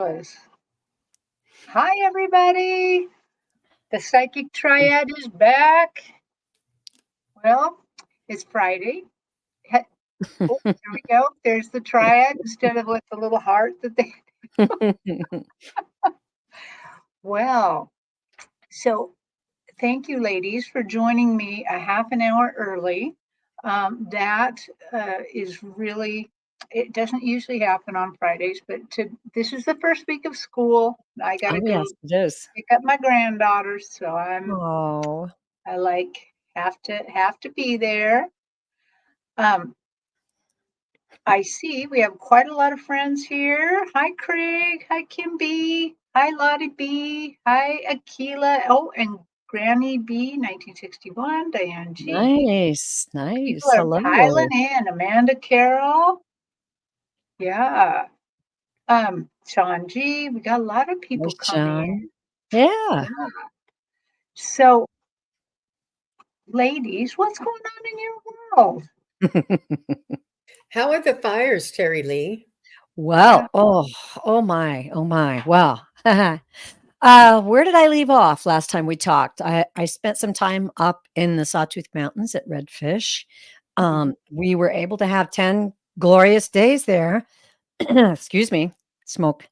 Was. Hi, everybody. The Psychic Triad is back. Well, it's Friday. Oh, there we go. There's the triad instead of with the little heart that they. Well, so thank you, ladies, for joining me a half an hour early. That is really, it doesn't usually happen on Fridays, but this is the first week of school. I got to Oh, go yes, it is. pick up my granddaughters, so Oh, I have to be there. Um, I see we have quite a lot of friends here. Hi, Craig. Hi, Kim B. Hi, Lottie B. Hi, Akila. Oh, and Granny B, 1961. Diane G. nice, People nice. are piling Hello. in. Amanda Carroll. Yeah. Sean G. We got a lot of people Nice, coming in. Sean. Yeah. Yeah. So, ladies, what's going on in your world? How are the fires, Terry Lee? Yeah. Well, oh my, oh my. Well, where did I leave off last time we talked? I spent some time up in the Sawtooth Mountains at Redfish. We were able to have 10 glorious days there. Excuse me, smoke.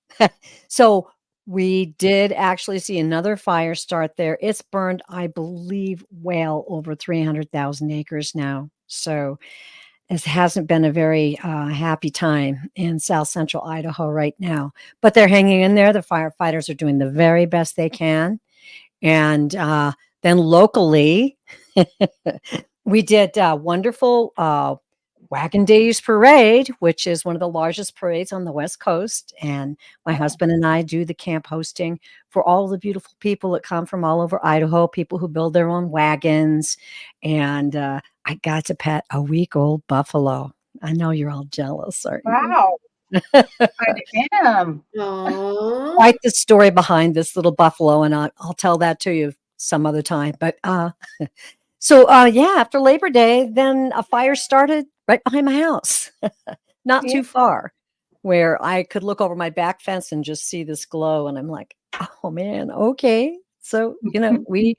So we did actually see another fire start there. It's burned, I believe, well over 300,000 acres now. So it hasn't been a very happy time in South Central Idaho right now, but they're hanging in there. The firefighters are doing the very best they can. And then locally, we did a wonderful Wagon Days Parade, which is one of the largest parades on the West Coast. And my husband and I do the camp hosting for all the beautiful people that come from all over Idaho, people who build their own wagons. And I got to pet a week-old buffalo. I know you're all jealous, aren't you? Wow. I am. Aww. Quite the story behind this little buffalo, and I'll tell that to you some other time. But so yeah, after Labor Day, then a fire started right behind my house, not Yeah. too far, where I could look over my back fence and just see this glow, and I'm like, oh man, okay. So we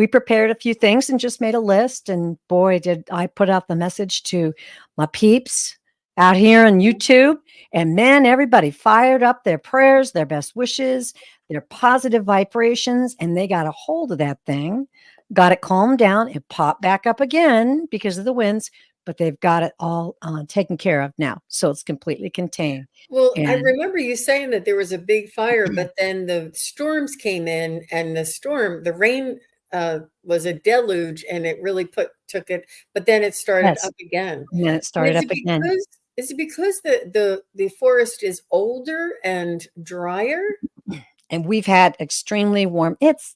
prepared a few things and just made a list, and boy, did I put out the message to my peeps out here on YouTube, and man, everybody fired up their prayers, their best wishes, their positive vibrations, and they got a hold of that thing, got it calmed down. It popped back up again because of the winds, but they've got it all taken care of now. So it's completely contained. Well, I And remember you saying that there was a big fire, but then the storms came in, and the rain was a deluge, and it really took it. But then it started yes, up again. and then it And started up again. is it because the forest is older and drier? And we've had extremely warm. It's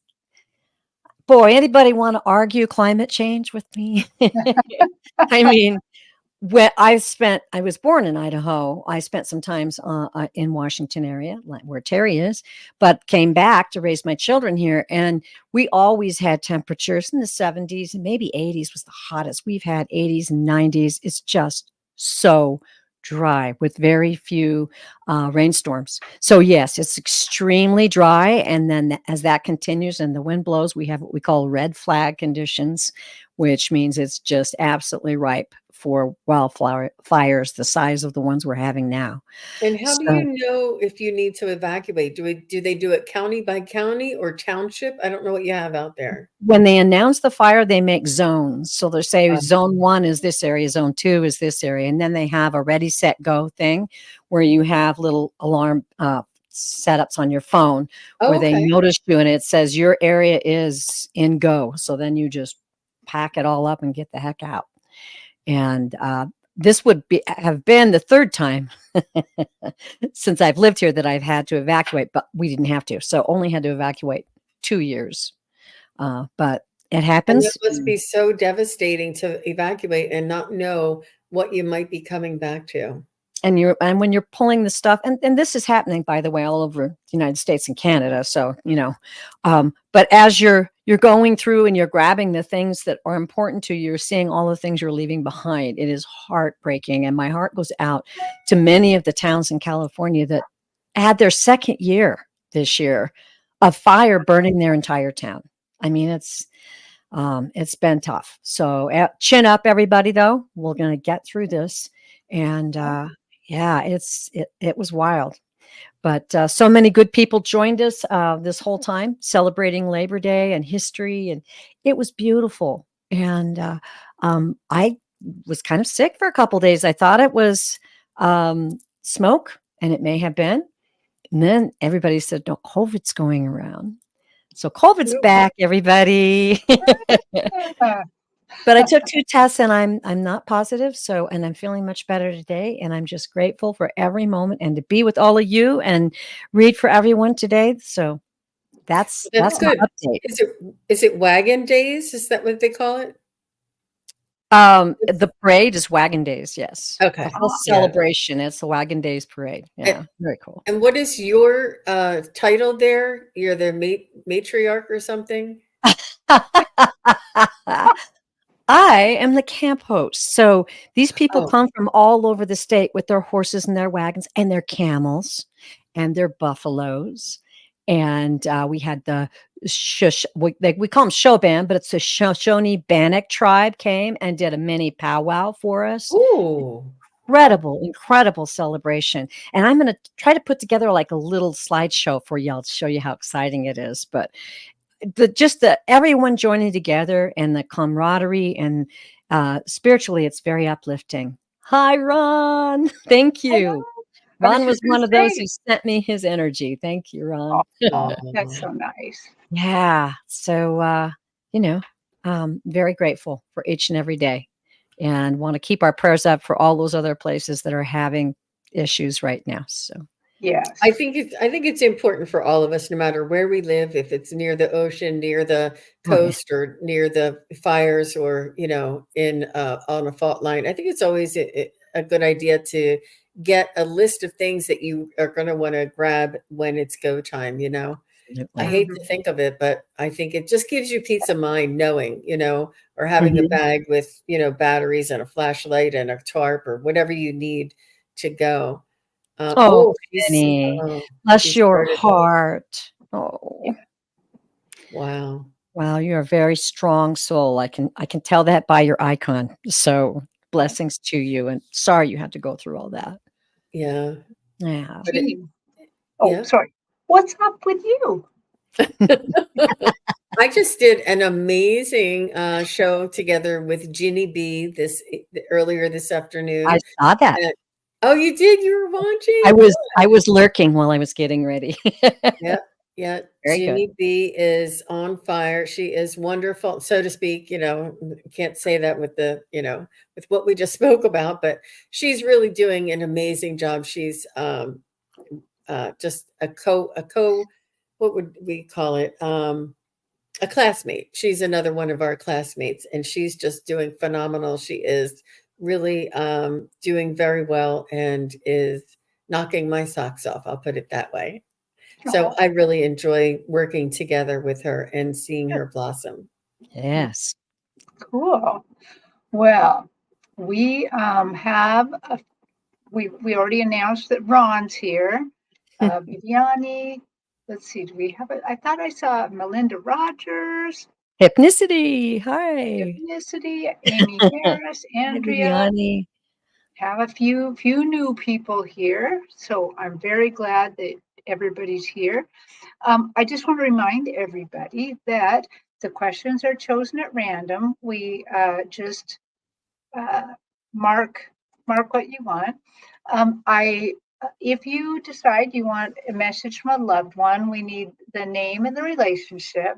boy, anybody want to argue climate change with me? I mean, when I was born in Idaho. I spent some times in Washington area, like where Terry is, but came back to raise my children here. And we always had temperatures in the 70s and maybe 80s was the hottest. We've had 80s and 90s. It's just so dry with very few rainstorms. So yes, it's extremely dry. And then as that continues and the wind blows, we have what we call red flag conditions, which means it's just absolutely ripe for wildflower fires the size of the ones we're having now. And how do So you know if you need to evacuate? Do they do it county by county or township? I don't know what you have out there. when they announce the fire, they make zones. So they say zone 1 is this area, zone 2 is this area, and then they have a ready, set, go thing where you have little alarm setups on your phone where Oh, they okay. notice you and it says your area is in go. So then you just pack it all up and get the heck out. And this would have been the third time since I've lived here that I've had to evacuate, but we didn't have to. So only had to evacuate 2 years. But it And that happens. must be so devastating to evacuate and not know what you might be coming back to. And when you're pulling the stuff, and this is happening, by the way, all over the United States and Canada. So, but as you're going through and you're grabbing the things that are important to you, you're seeing all the things you're leaving behind. It is heartbreaking. And my heart goes out to many of the towns in California that had their second year this year of fire burning their entire town. I mean, it's been tough. So chin up, everybody. Though we're going to get through this, and yeah, it was wild. But so many good people joined us this whole time, celebrating Labor Day and history, and it was beautiful. And I was kind of sick for a couple days. I thought it was smoke, and it may have been. And then everybody said, "No, COVID's going around." So COVID's back, everybody. Yeah. But I took 2 tests and I'm not positive, so and I'm feeling much better today, and I'm just grateful for every moment and to be with all of you and read for everyone today. So that's That's my good. update. Is it Wagon Days? Is that what they call it? The parade is Wagon Days, yes. The Okay. whole Yeah. celebration, it's the Wagon Days parade. Yeah, very cool. And what is your title there? You're the matriarch or something? I am the camp host. So these people Oh, come from all over the state with their horses and their wagons and their camels and their buffaloes. And we had the we call them Shoban, but it's the Shoshone Bannock tribe came and did a mini powwow for us. ooh. Incredible celebration. And I'm going to try to put together like a little slideshow for y'all to show you how exciting it is. But the everyone joining together and the camaraderie and spiritually, it's very uplifting. Hi, Ron. Thank Hello. you. I was Ron was just going one to of those who say, sent me his energy. Thank you, Ron. oh, that's Oh, so nice. Yeah. So, you know, very grateful for each and every day and want to keep our prayers up for all those other places that are having issues right now. So, Yes. I think it's important for all of us, no matter where we live, if it's near the ocean, near the oh, yeah. coast, or near the fires, or in on a fault line. I think it's always a good idea to get a list of things that you are going to want to grab when it's go time. I Absolutely. hate Mhm. to think of it, but I think it just gives you peace of mind knowing, or having a Mhm. bag with, batteries and a flashlight and a tarp or whatever you need to go. Oh, Oh, Penny, she bless your started. heart. Yeah. Oh. Wow. Wow, you're a very strong soul. I can tell that by your icon. So blessings to you and sorry you had to go through all that. Yeah. Yeah. But it, Gee. Oh, yeah. sorry. What's up with you? I just did an amazing show together with Ginny B earlier this I afternoon. saw that. And, oh, you did? You were I watching? was I was lurking while I was getting ready. Yeah, yeah. Very good. Ginny B is on fire. She is wonderful, so to speak. Can't say that with what we just spoke about, but she's really doing an amazing job. She's just what would we call it? A classmate. She's another one of our classmates, and she's just doing phenomenal. She is really doing very well and is knocking my socks off. I'll put it that way. So Oh, I really enjoy working together with her and seeing her blossom. Yes. cool. Well, we have we already announced that Ron's here. Viviani. Let's see. Do we have it? I thought I saw Melinda Rogers, Hypnicity. Hi. Ethnicity, Amy Harris, Hi, Andrea. Viviani. Have a few new people here, so I'm very glad that everybody's here. I just want to remind everybody that the questions are chosen at random. We just uh, mark what you want. I If you decide you want a message from a loved one, we need the name and the relationship.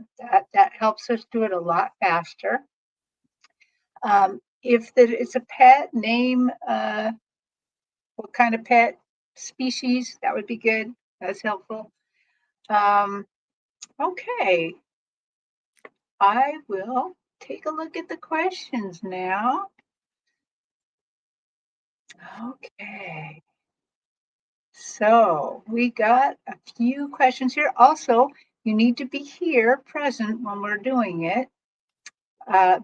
That helps us do it a lot faster. If it's a pet, name what kind of pet, species, that would be good. That's helpful. Um, okay, I will take a look at the questions now. Okay, so we got a few questions here. Also, you need to be here present when we're doing it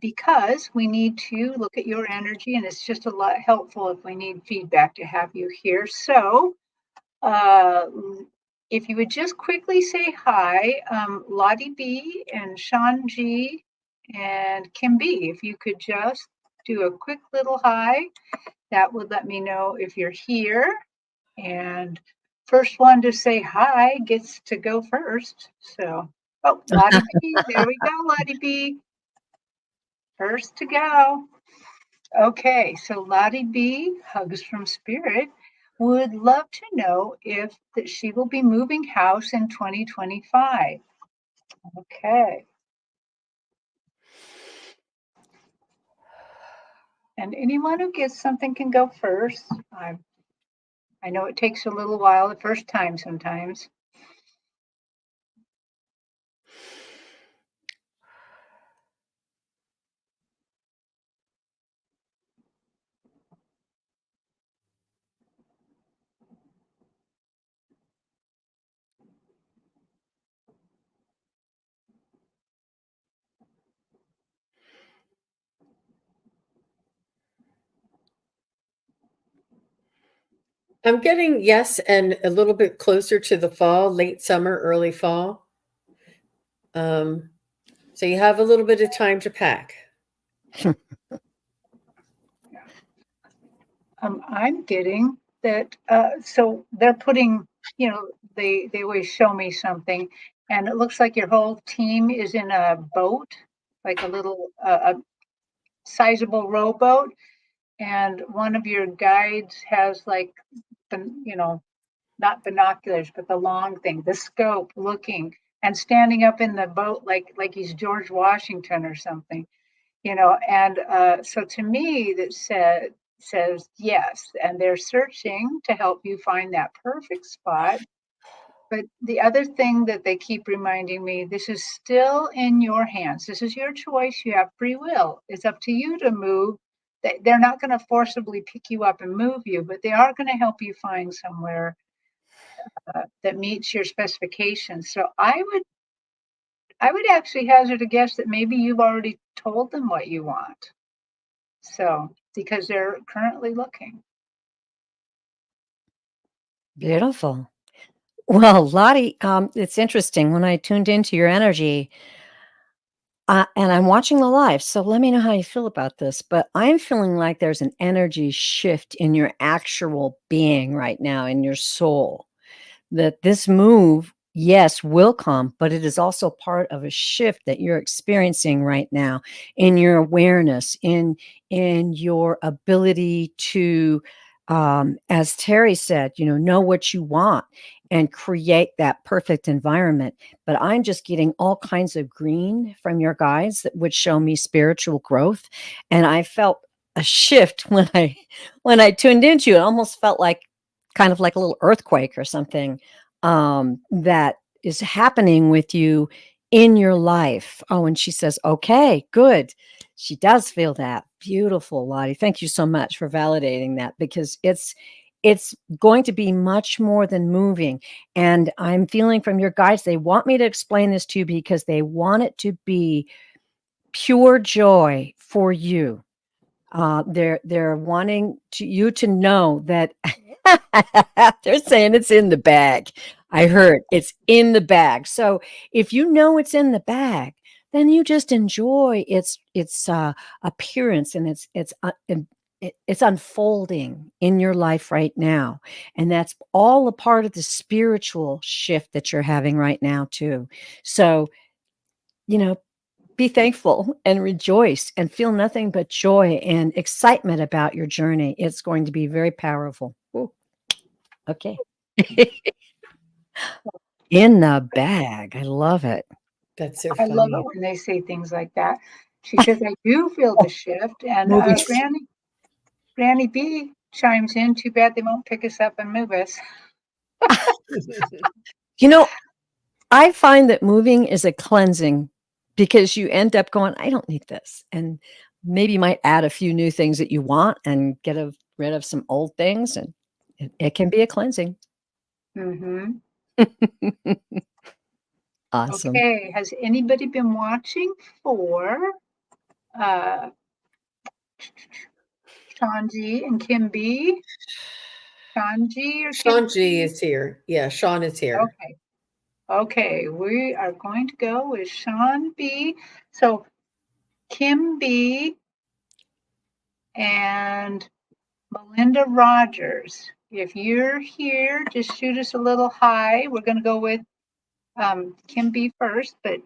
because we need to look at your energy, and it's just a lot helpful if we need feedback to have you here. So, If you would just quickly say hi, Lottie B and Sean G and Kim B, if you could just do a quick little hi, that would let me know if you're here. And first one to say hi gets to go first. So, oh, Lottie B, there we go, Lottie B. First to go. Okay, so Lottie B, Hugs from Spirit, would love to know if that she will be moving house in 2025. Okay. And anyone who gets something can go first. I know it takes a little while the first time sometimes. I'm getting yes, and a little bit closer to the fall, late summer, early fall. So you have a little bit of time to pack. I'm getting that. So they're putting, they always show me something, and it looks like your whole team is in a boat, like a little a sizable rowboat, and one of your guides has like, not binoculars, but the long thing, the scope, looking and standing up in the boat like he's George Washington or something. And so to me that says yes, and they're searching to help you find that perfect spot. But the other thing that they keep reminding me, this is still in your hands. This is your choice. You have free will. It's up to you to move. They're not going to forcibly pick you up and move you, but they are going to help you find somewhere that meets your specifications. So I would actually hazard a guess that maybe you've already told them what you want. So, because they're currently looking. Beautiful. Well, Lottie, it's interesting. When I tuned into your energy, and I'm watching the live, so let me know how you feel about this. But I'm feeling like there's an energy shift in your actual being right now, in your soul. That this move, yes, will come, but it is also part of a shift that you're experiencing right now in your awareness, in your ability to, as Terry said, know what you want and create that perfect environment. But I'm just getting all kinds of green from your guides that would show me spiritual growth, and I felt a shift when I tuned into you. It almost felt like kind of like a little earthquake or something, that is happening with you in your life. Oh, and she says, okay, good. She does feel that. Beautiful, Lottie. Thank you so much for validating that, because it's going to be much more than moving. And I'm feeling from your guides, they want me to explain this to you because they want it to be pure joy for you. They're wanting you to know that they're saying it's in the bag. I heard it's in the bag. So if you know it's in the bag, then you just enjoy its appearance, and it's unfolding in your life right now, and that's all a part of the spiritual shift that you're having right now too. So, you know, be thankful and rejoice and feel nothing but joy and excitement about your journey. It's going to be very powerful. Ooh, okay. In the bag. I love it. That's so I love it funny. when they say things like that. She says, I do feel the shift. And Movies. Granny B chimes in, too bad they won't pick us up and move us. You know, I find that moving is a cleansing, because you end up going, I don't need this. And maybe you might add a few new things that you want and rid of some old things. And it can be a cleansing. Mm-hmm. Awesome. Okay. Has anybody been watching for uh, Shanji and Kim B? Sean G or Kim Sean G G? is here. Yeah, Sean is here. Okay. Okay, we are going to go with Sean B. So Kim B and Melinda Rogers. If you're here, just shoot us a little hi. We're going to go with Kim B first, but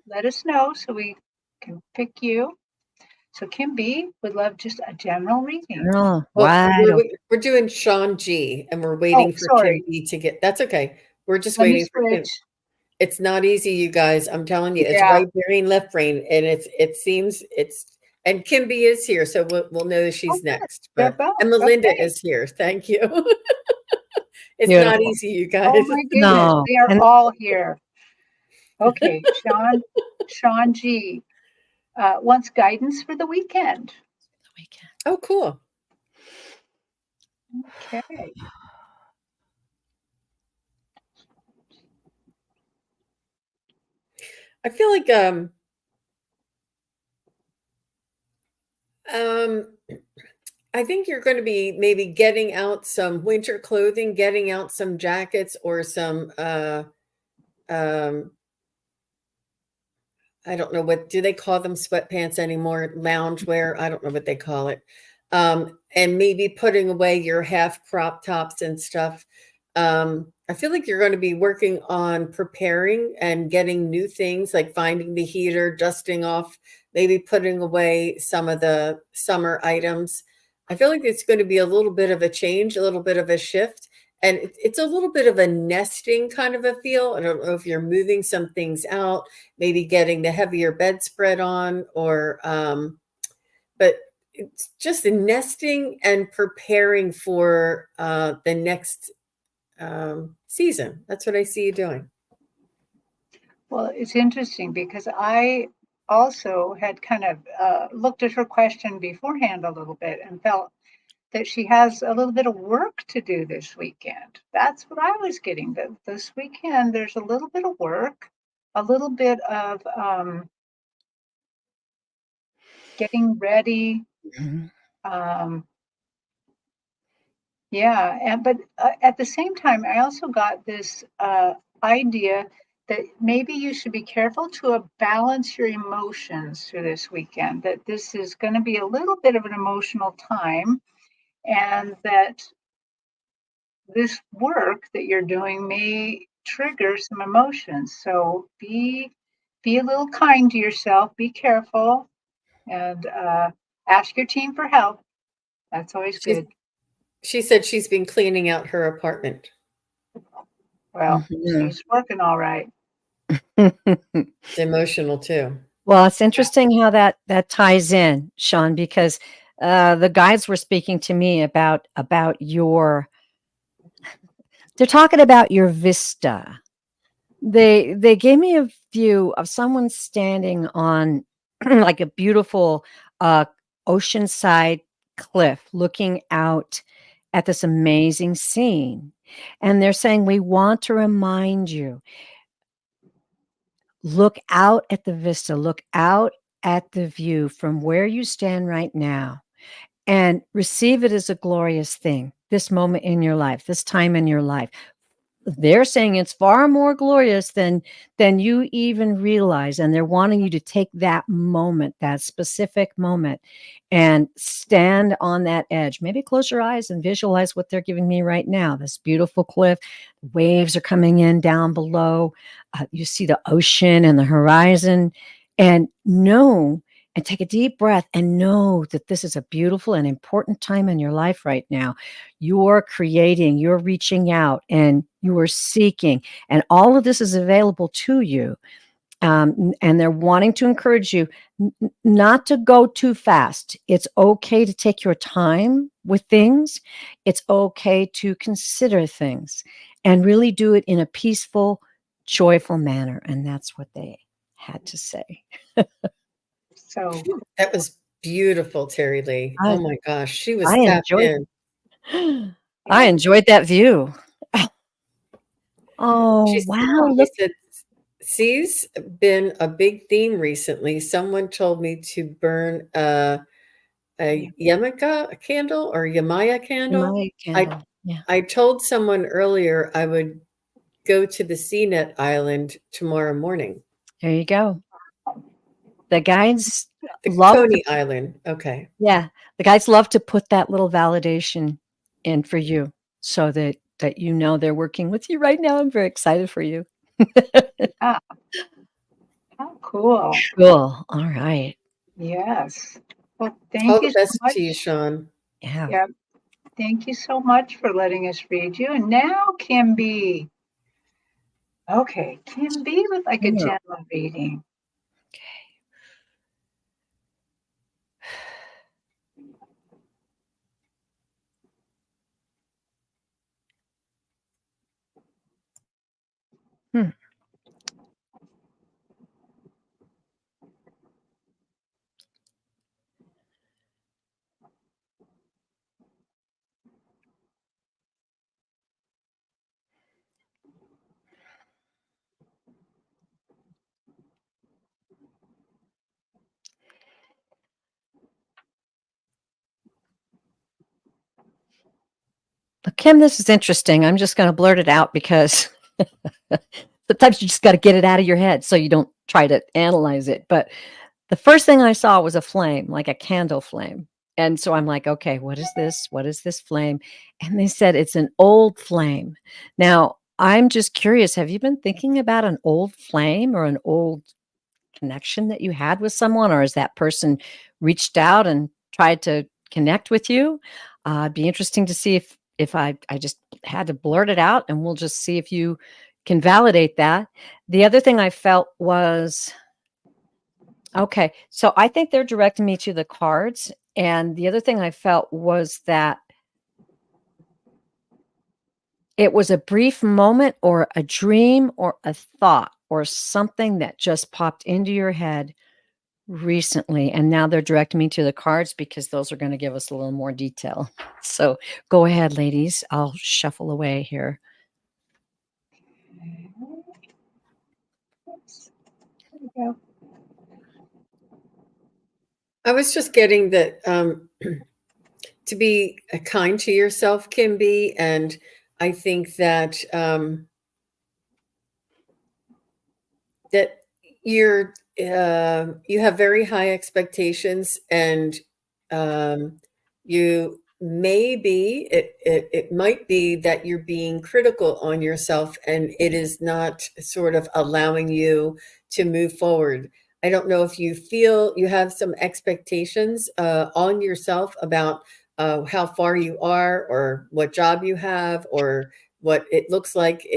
let us know so we can pick you. So Kim B would love just a general reading. Oh, Well, wide open. we're doing Sean G, and we're Oh, waiting for Kim sorry. B to get. That's okay. We're just Let me waiting for Kim. switch. It's not easy, you guys. I'm telling you, it's Yeah. right brain, left brain, and it seems it's. And Kim B is here, so we'll know that she's good. next. They're But both. and Melinda Okay. is here. Thank you. It's not Beautiful. easy, you guys. Oh my goodness, No. they are And all here. Okay, Sean G wants guidance for the weekend. we can. Oh, cool. Okay. I feel like I think you're going to be maybe getting out some winter clothing, getting out some jackets or some um I don't know, what do they call them, sweatpants anymore, loungewear, I don't know what they call it. And maybe putting away your half crop tops and stuff. I feel like you're going to be working on preparing and getting new things, like finding the heater, dusting off, maybe putting away some of the summer items. I feel like it's going to be a little bit of a change, a little bit of a shift. And it's a little bit of a nesting kind of a feel. I don't know if you're moving some things out, maybe getting the heavier bedspread on, or but it's just nesting and preparing for the next season. That's what I see you doing. Well, it's interesting because I also had kind of looked at her question beforehand a little bit and felt that she has a little bit of work to do this weekend. That's what I was getting. That this weekend there's a little bit of work, a little bit of getting ready. Mhm. Yeah, but at the same time, I also got this idea that maybe you should be careful to balance your emotions through this weekend. That this is going to be a little bit of an emotional time, and that this work that you're doing may trigger some emotions. So be a little kind to yourself. Be careful, and ask your team for help. That's always She's, good. she said she's been cleaning out her apartment. Well, Mhm. she's working all right. It's emotional too. Well, it's interesting how that ties in, Sean, because the guides were speaking to me about your. They're talking about your vista. They gave me a view of someone standing on like a beautiful uh, oceanside cliff, looking out at this amazing scene, and they're saying we want to remind you. Look out at the vista, look out at the view from where you stand right now and receive it as a glorious thing, this moment in your life, this time in your life. They're saying it's far more glorious than you even realize, and they're wanting you to take that moment, that specific moment, and stand on that edge. Maybe close your eyes and visualize what they're giving me right now. This beautiful cliff, waves are coming in down below. You see the ocean and the horizon, and know and take a deep breath and know that this is a beautiful and important time in your life right now. You're creating, you're reaching out, and you are seeking, and all of this is available to you. And they're wanting to encourage you not to go too fast. It's okay to take your time with things. It's okay to consider things and really do it in a peaceful, joyful manner. And that's what they had to say. So That was beautiful, Terry Lee. Oh I, my gosh, she was I tapped enjoyed in. I yeah, enjoyed that view. Oh, She wow, she look. said, "C's been a big theme recently. Someone told me to burn a yeah. Yamaka candle or Yamaya candle. My I candle. Yeah. I told someone earlier I would go to the CNET island tomorrow morning. There you go. The guides The love to Coney Island. Okay. Yeah, the guides love to put that little validation in for you so that you know they're working with you right now. I'm very excited for you. Ah, how cool. Cool. All right. Yes. Well, All thank the you so best to you, much. Sean. Yeah. Yeah, thank you so much for letting us read you. And now, Kim B. Okay, Kim B with like a Yeah. general reading. Hmm. Well, Kim, this is interesting. I'm just going to blurt it out because sometimes you just got to get it out of your head so you don't try to analyze it. But the first thing I saw was a flame, like a candle flame. And so I'm like, okay, what is this? What is this flame? And they said it's an old flame. Now, I'm just curious, have you been thinking about an old flame or an old connection that you had with someone, or has that person reached out and tried to connect with you? It'd be interesting to see if I just had to blurt it out, and we'll just see if you can validate that. The other thing I felt was okay, so I think they're directing me to the cards, and the other thing I felt was that it was a brief moment or a dream or a thought or something that just popped into your head recently, and now they're directing me to the cards because those are gonna give us a little more detail. So, go ahead, ladies. I'll shuffle away here. Oops, there we go. I was just getting that to be kind to yourself can be, and I think that that you're you have very high expectations, and you may be it might be that you're being critical on yourself, and it is not sort of allowing you to move forward. I don't know if you feel you have some expectations on yourself about how far you are, or what job you have, or what it looks like,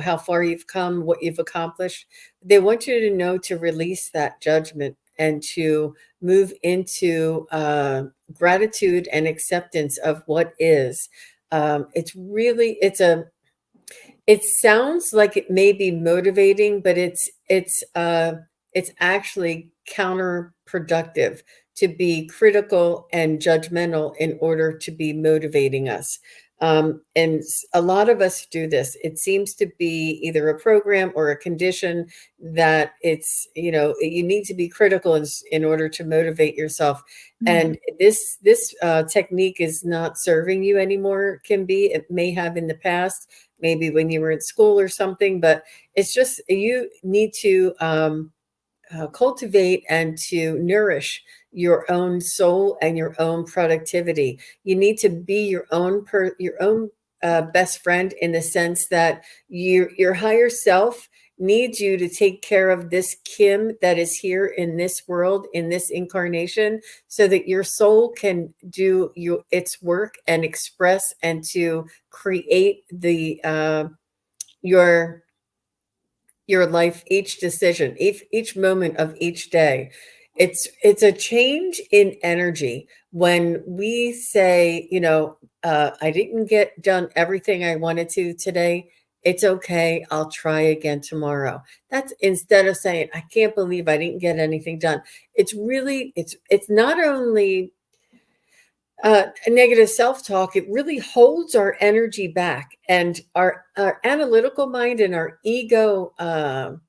how far you've come, what you've accomplished. They want you to know to release that judgment and to move into gratitude and acceptance of what is. It's really, it sounds like it may be motivating, but it's actually counterproductive to be critical and judgmental in order to be motivating us. A lot of us do this. It seems to be either a program or a condition that you need to be critical in order to motivate yourself. Mhm. And this technique is not serving you anymore. Can be, it may have in the past, maybe when you were in school or something, but it's just you need to cultivate and to nourish your own soul and your own productivity. You need to be your own best friend, in the sense that your higher self needs you to take care of this Kim that is here in this world, in this incarnation, so that your soul can do its work and express and to create your your life, each decision, each moment of each day. It's a change in energy when we say, I didn't get done everything I wanted to today. It's okay. I'll try again tomorrow. That's instead of saying, I can't believe I didn't get anything done. It's not only negative self-talk. It really holds our energy back, and our analytical mind and our ego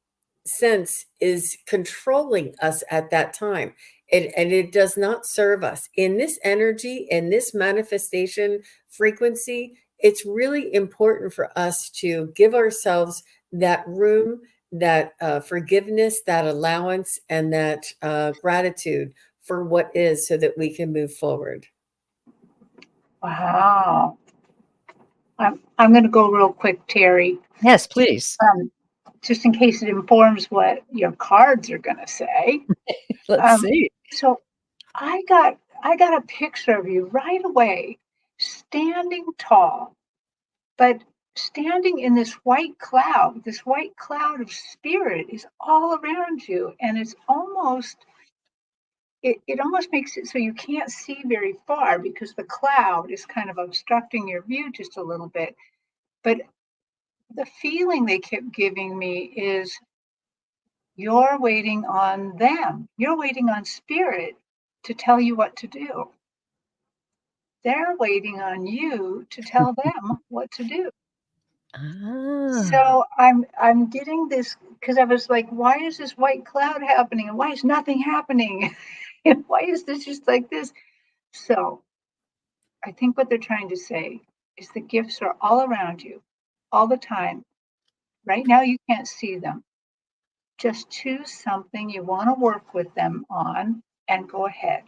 sense is controlling us at that time. And it does not serve us in this energy, in this manifestation frequency. it's really important for us to give ourselves that room, that forgiveness, that allowance, and that gratitude for what is, so that we can move forward. Wow. I'm going to go real quick, Terry, Yes, please. just in case it informs what your cards are going to say. Let's see. So I got a picture of you right away, standing tall, but standing in this white cloud. This white cloud of spirit is all around you, and it almost makes it so you can't see very far because the cloud is kind of obstructing your view just a little bit. But the feeling they kept giving me is you're waiting on them. You're waiting on spirit to tell you what to do. They're waiting on you to tell them what to do. Ah. So I'm getting this because I was like, why is this white cloud happening? And why is nothing happening? And why is this just like this? So I think what they're trying to say is the gifts are all around you all the time. Right now, you can't see them. Just choose something you want to work with them on and go ahead.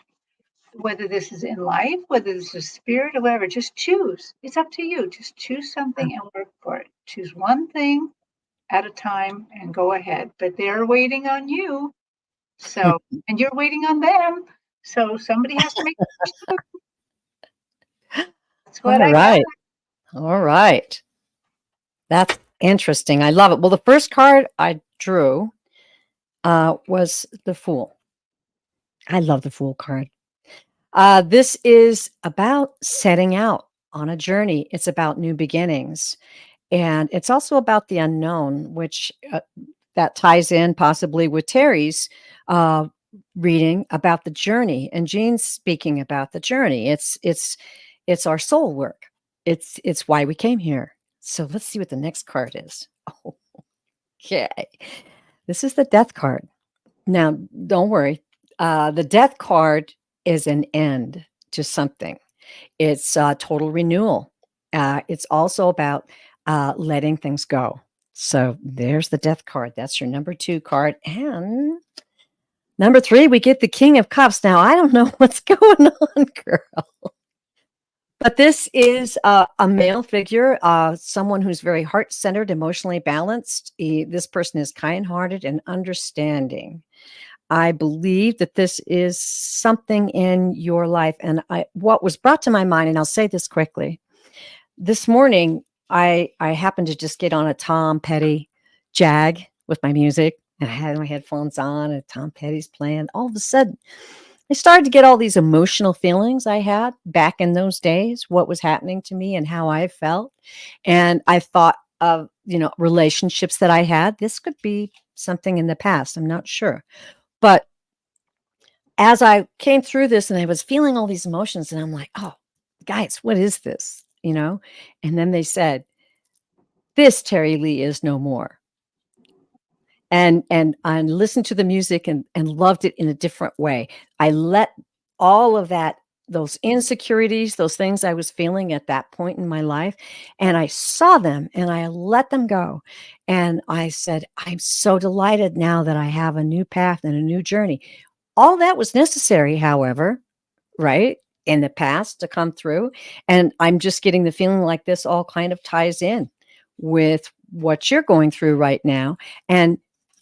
Whether this is in life, whether this is spirit or whatever, just choose. It's up to you. Just choose something and work for it. Choose one thing at a time and go ahead. But they're waiting on you. So, and you're waiting on them. So somebody has to make the first move. That's what All I got. right. All right. That's interesting. I love it. Well, the first card I drew was the Fool. I love the Fool card. This is about setting out on a journey. It's about new beginnings. And it's also about the unknown, which that ties in possibly with Terry's uh, reading about the journey, and Jean's speaking about the journey. It's our soul work. It's why we came here. So let's see what the next card is. Oh, okay, this is the Death card. Now, don't worry. The Death card is an end to something. It's total renewal. It's also about letting things go. So there's the Death card. That's your number 2 card. And number 3, we get the King of Cups. Now, I don't know what's going on, girl. But this is a male figure, someone who's very heart centered, emotionally balanced. This person is kind hearted and understanding. I believe that this is something in your life. And what was brought to my mind, and I'll say this quickly. This morning, I happened to just get on a Tom Petty Jag with my music, and I had my headphones on, and Tom Petty's playing. All of a sudden, I started to get all these emotional feelings I had back in those days, what was happening to me and how I felt. And I thought of, relationships that I had. This could be something in the past. I'm not sure. But as I came through this and I was feeling all these emotions, and I'm like, oh, guys, what is this? And then they said, this Terry Lee is no more. And I listened to the music and loved it in a different way. I let all of that, those insecurities, those things I was feeling at that point in my life, and I saw them and I let them go. And I said, I'm so delighted now that I have a new path and a new journey. All that was necessary, however, right, in the past to come through. And I'm just getting the feeling like this all kind of ties in with what you're going through right now. And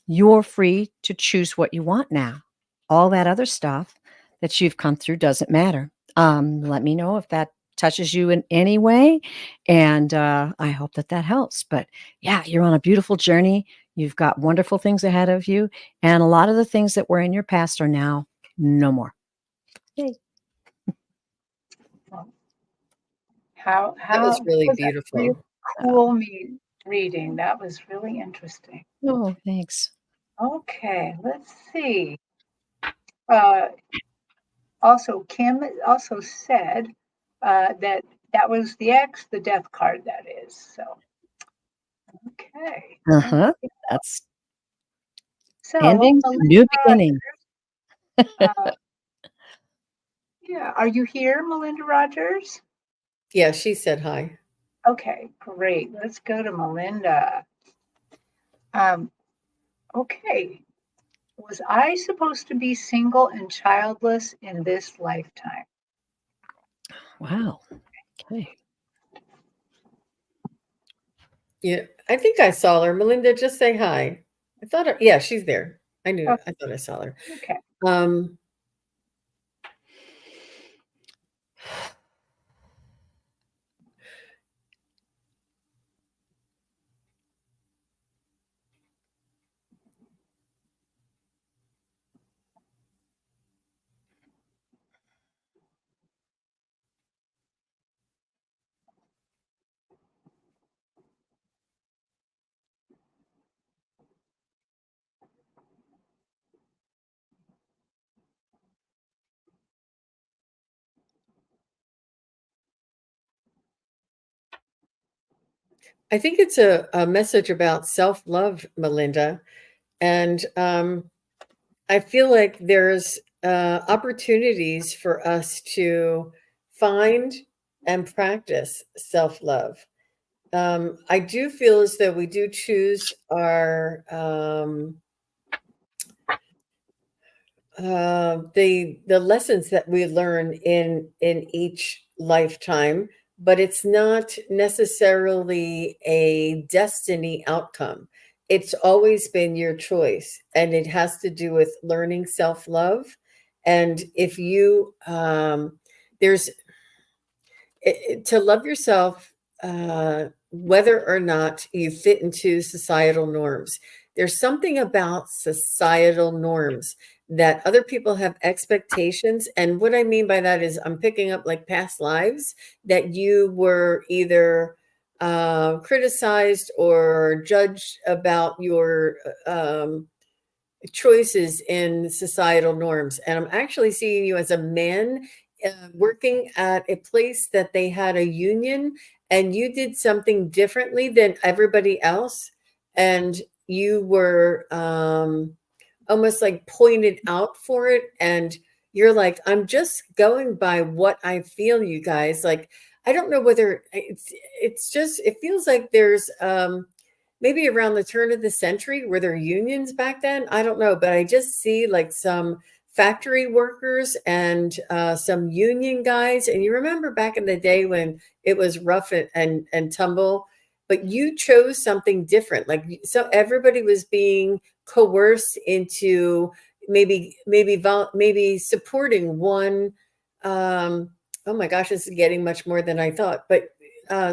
you're free to choose what you want now. All that other stuff that you've come through doesn't matter. Let me know if that touches you in any way. And I hope that that helps. But yeah, you're on a beautiful journey. You've got wonderful things ahead of you. And a lot of the things that were in your past are now no more. Yay. How That was how really was that really beautiful. cool reading? That was really interesting. Oh, thanks. Okay, let's see. Uh, Also, Kim also said that was the X, the death card, that is. So, okay. There Uh-huh. we go. That's So, well, endings and new beginnings. uh, yeah, are you here, Melinda Rogers? Yeah, she said hi. Okay, great. Let's go to Melinda. Um, okay. Was I supposed to be single and childless in this lifetime? Wow. Okay. Yeah, I think I saw her. Melinda, just say hi. I thought, yeah, she's there. Oh, I thought I saw her. okay. Um, I think it's a message about self-love, Melinda. And I feel like there's opportunities for us to find and practice self-love. I do feel as though we do choose our the lessons that we learn in each lifetime, but it's not necessarily a destiny outcome. It's always been your choice, and it has to do with learning self-love. And if you there's to love yourself, whether or not you fit into societal norms. There's something about societal norms that other people have expectations. And what I mean by that is, I'm picking up like past lives that you were either criticized or judged about your choices in societal norms. And I'm actually seeing you as a man working at a place that they had a union, and you did something differently than everybody else. And you were almost like pointed out for it. And you're like, I'm just going by what I feel, you guys. Like, I don't know whether it's just, it feels like there's, maybe around the turn of the century, were there unions back then? I don't know, but I just see like some factory workers and some union guys. And you remember back in the day when it was rough and tumble, but you chose something different. Like, so everybody was being coerced into maybe supporting one. Oh my gosh, this is getting much more than I thought, but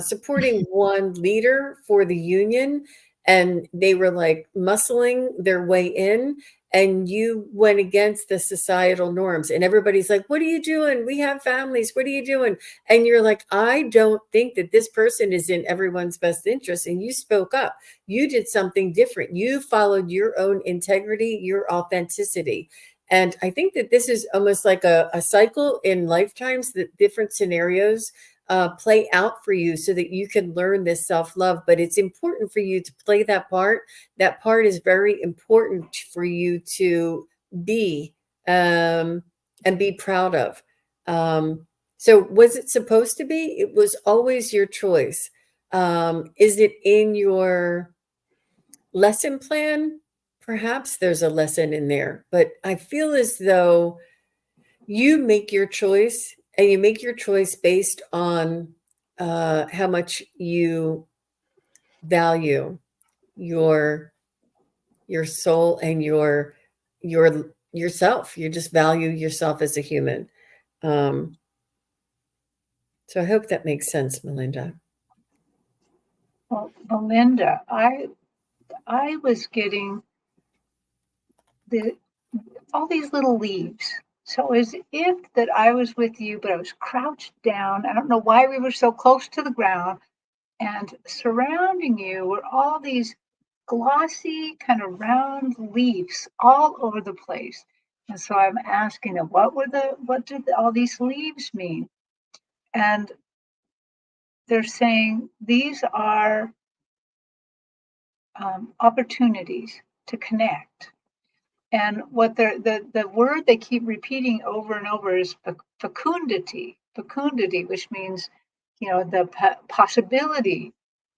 supporting one leader for the union, and they were like muscling their way in, and you went against the societal norms, and everybody's like, what are you doing? We have families. What are you doing? And you're like, I don't think that this person is in everyone's best interest. And you spoke up. You did something different. You followed your own integrity, your authenticity. And I think that this is almost like a cycle in lifetimes, that different scenarios play out for you so that you can learn this self-love. But it's important for you to play that part. That part is very important for you to be and be proud of. So was it supposed to be? It was always your choice. Is it in your lesson plan? Perhaps there's a lesson in there, but I feel as though you make your choice, and you make your choice based on how much you value your soul and yourself. You just value yourself as a human. Um, so I hope that makes sense, Melinda. Well, Melinda, I was getting the all these little leaves. So as if that I was with you, but I was crouched down. I don't know why we were so close to the ground. And surrounding you were all these glossy, kind of round leaves all over the place. And so I'm asking them, what did all these leaves mean? And they're saying these are opportunities to connect. And what the word they keep repeating over and over is fecundity, which means the possibility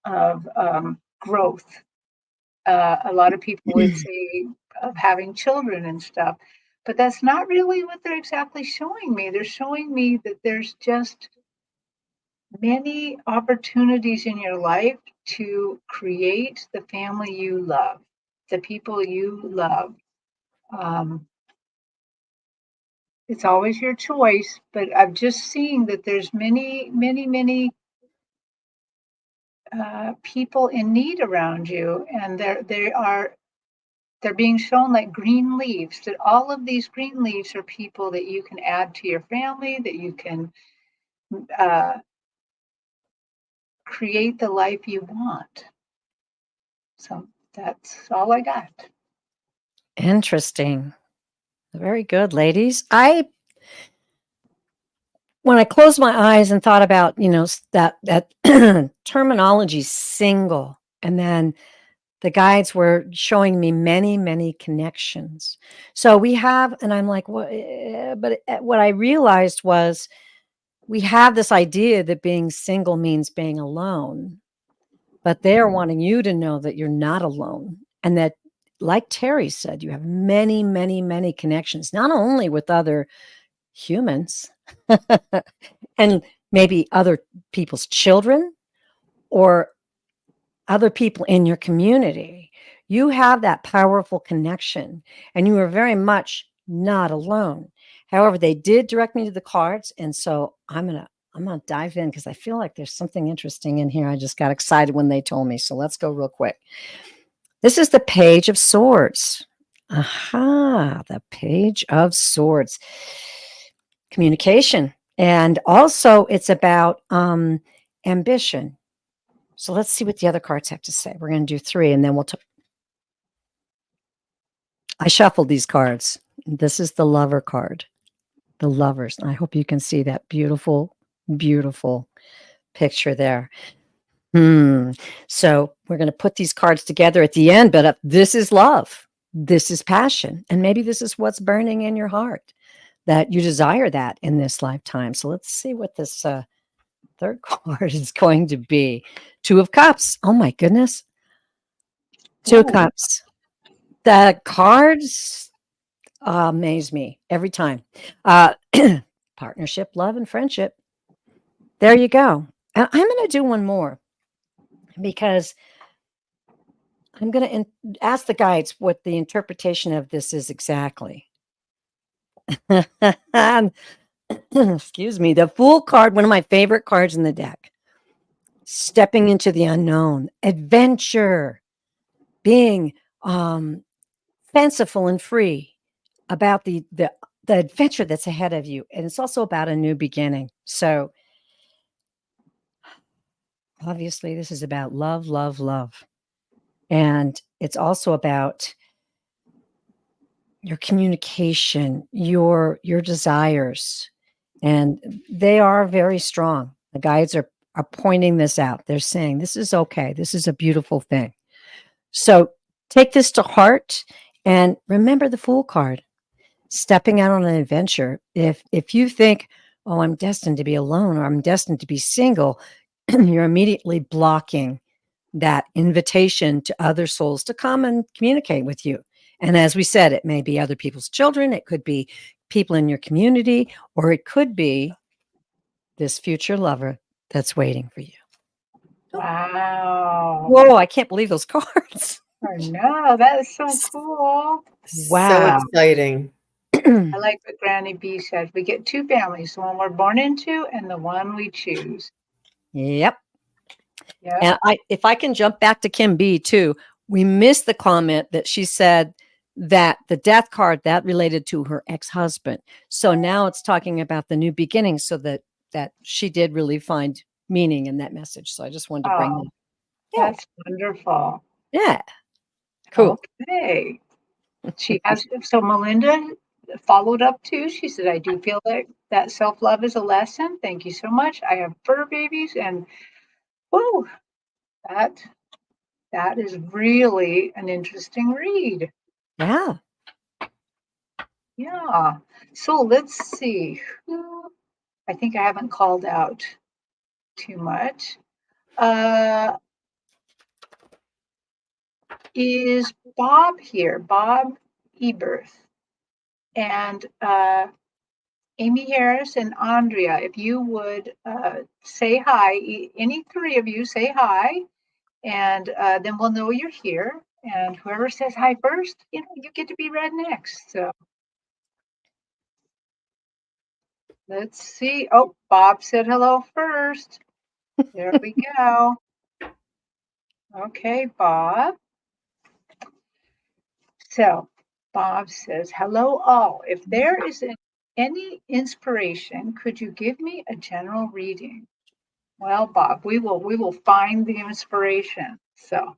of growth. A lot of people would say of having children and stuff, but that's not really what they're exactly showing me. They're showing me that there's just many opportunities in your life to create the family you love, the people you love. Um, it's always your choice, but I'm just seeing that there's many, many, many people in need around you, and they're being shown like green leaves. That all of these green leaves are people that you can add to your family, that you can uh, create the life you want. So that's all I got. Interesting. Very good, ladies. When I closed my eyes and thought about, that terminology single, and then the guides were showing me many, many connections. So we have, and I'm like, what? But what I realized was we have this idea that being single means being alone, but they're wanting you to know that you're not alone, and that, like Terry said, you have many, many, many connections, not only with other humans and maybe other people's children or other people in your community. You have that powerful connection, and you are very much not alone. However, they did direct me to the cards, and so I'm gonna dive in because I feel like there's something interesting in here. I just got excited when they told me. So let's go real quick. This is the Page of Swords. Aha, the Page of Swords. Communication. And also it's about ambition. So let's see what the other cards have to say. We're going to do 3 and then I shuffled these cards. This is the Lover card. The Lovers. I hope you can see that beautiful, beautiful picture there. So we're going to put these cards together at the end, but this is love. This is passion. And maybe this is what's burning in your heart, that you desire that in this lifetime. So let's see what this third card is going to be. 2 of Cups. Oh my goodness. 2 of Ooh. Cups. The cards amaze me every time. Partnership, love, and friendship. There you go. I'm going to do one more because I'm going to ask the guides what the interpretation of this is exactly. Excuse me. The Fool card, one of my favorite cards in the deck. Stepping into the unknown, adventure, being fanciful and free about the adventure that's ahead of you. And it's also about a new beginning. So obviously this is about love, love, love. And it's also about your communication, your desires. And they are very strong. The guides are pointing this out. They're saying this is okay. This is a beautiful thing. So take this to heart and remember the Fool card. Stepping out on an adventure. If you think, oh, I'm destined to be alone or I'm destined to be single, you're immediately blocking that invitation to other souls to come and communicate with you. And as we said, it may be other people's children, it could be people in your community, or it could be this future lover that's waiting for you. Wow. Whoa, I can't believe those cards. Oh no, that is so cool. So Wow. exciting. I like what Granny B says. We get 2 families, the one we're born into and the one we choose. Yep. Yeah. And if I can jump back to Kim B too, we missed the comment that she said that the death card that related to her ex-husband. So now it's talking about the new beginning, so that she did really find meaning in that message. So I just wanted to bring Oh, that. Yeah. that's wonderful. Yeah. Cool. Okay. She has, so Melinda followed up too. She said, I do feel that self-love is a lesson. Thank you so much. I have fur babies and whoa, that is really an interesting read. Yeah. Yeah. So let's see. Who I think I haven't called out. too much. Is Bob here? Bob Eberth. And Amy Harris and Andrea, if you would say hi, any three of you say hi, and then we'll know you're here. And whoever says hi first, you get to be read next. So let's see. Oh, Bob said hello first. There we go. Okay, Bob. So Bob says, hello all. If there is any inspiration, could you give me a general reading? Well, Bob, we will find the inspiration. So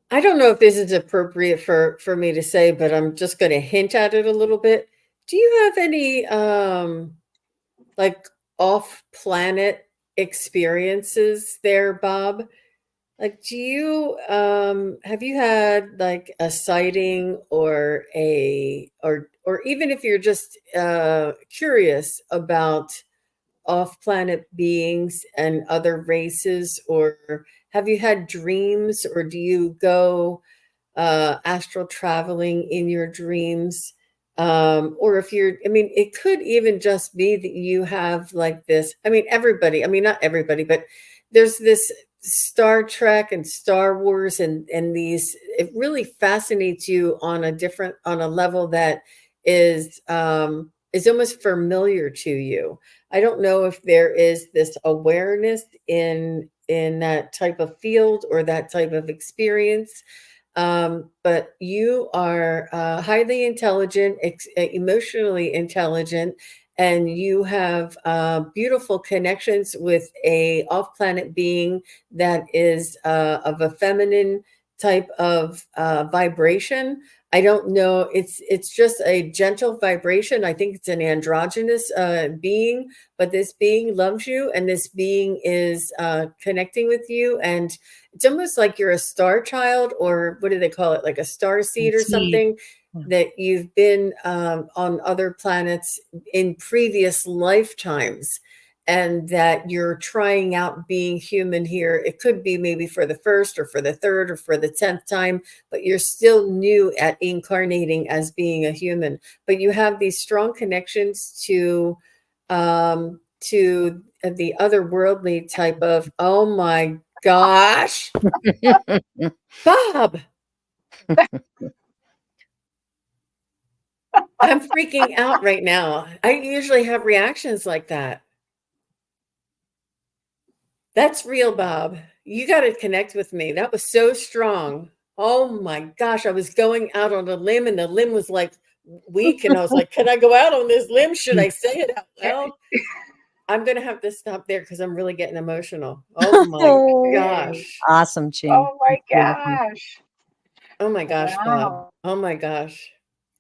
I don't know if this is appropriate for me to say, but I'm just going to hint at it a little bit. Do you have any like off-planet experiences there, Bob? Like, do you have you had like a sighting or or even if you're just curious about off-planet beings and other races, or have you had dreams, or do you go astral traveling in your dreams? Or if you're, I mean, it could even just be that you have like this. I mean, everybody, I mean, not everybody, but there's this Star Trek and Star Wars and these, it really fascinates you on a level that is almost familiar to you. I don't know if there is this awareness in that type of field or that type of experience, but you are highly intelligent, emotionally intelligent, and you have beautiful connections with a off-planet being that is of a feminine type of vibration. I don't know. It's just a gentle vibration. I think it's an androgynous being, but this being loves you, and this being is connecting with you, and it's almost like you're a star child, or what do they call it? Like a star seed or something, that you've been on other planets in previous lifetimes, and that you're trying out being human here. It could be maybe for the first or for the third or for the 10th time, but you're still new at incarnating as being a human. But you have these strong connections to the otherworldly type of, oh my gosh, Bob, I'm freaking out right now. I usually have reactions like that. That's real, Bob. You got to connect with me. That was so strong. Oh my gosh. I was going out on a limb, and the limb was like weak. And I was like, can I go out on this limb? Should I say it out loud? I'm going to have to stop there because I'm really getting emotional. Oh my gosh. Awesome, Jean. Oh my gosh. Oh my gosh, Wow. Bob. Oh my gosh.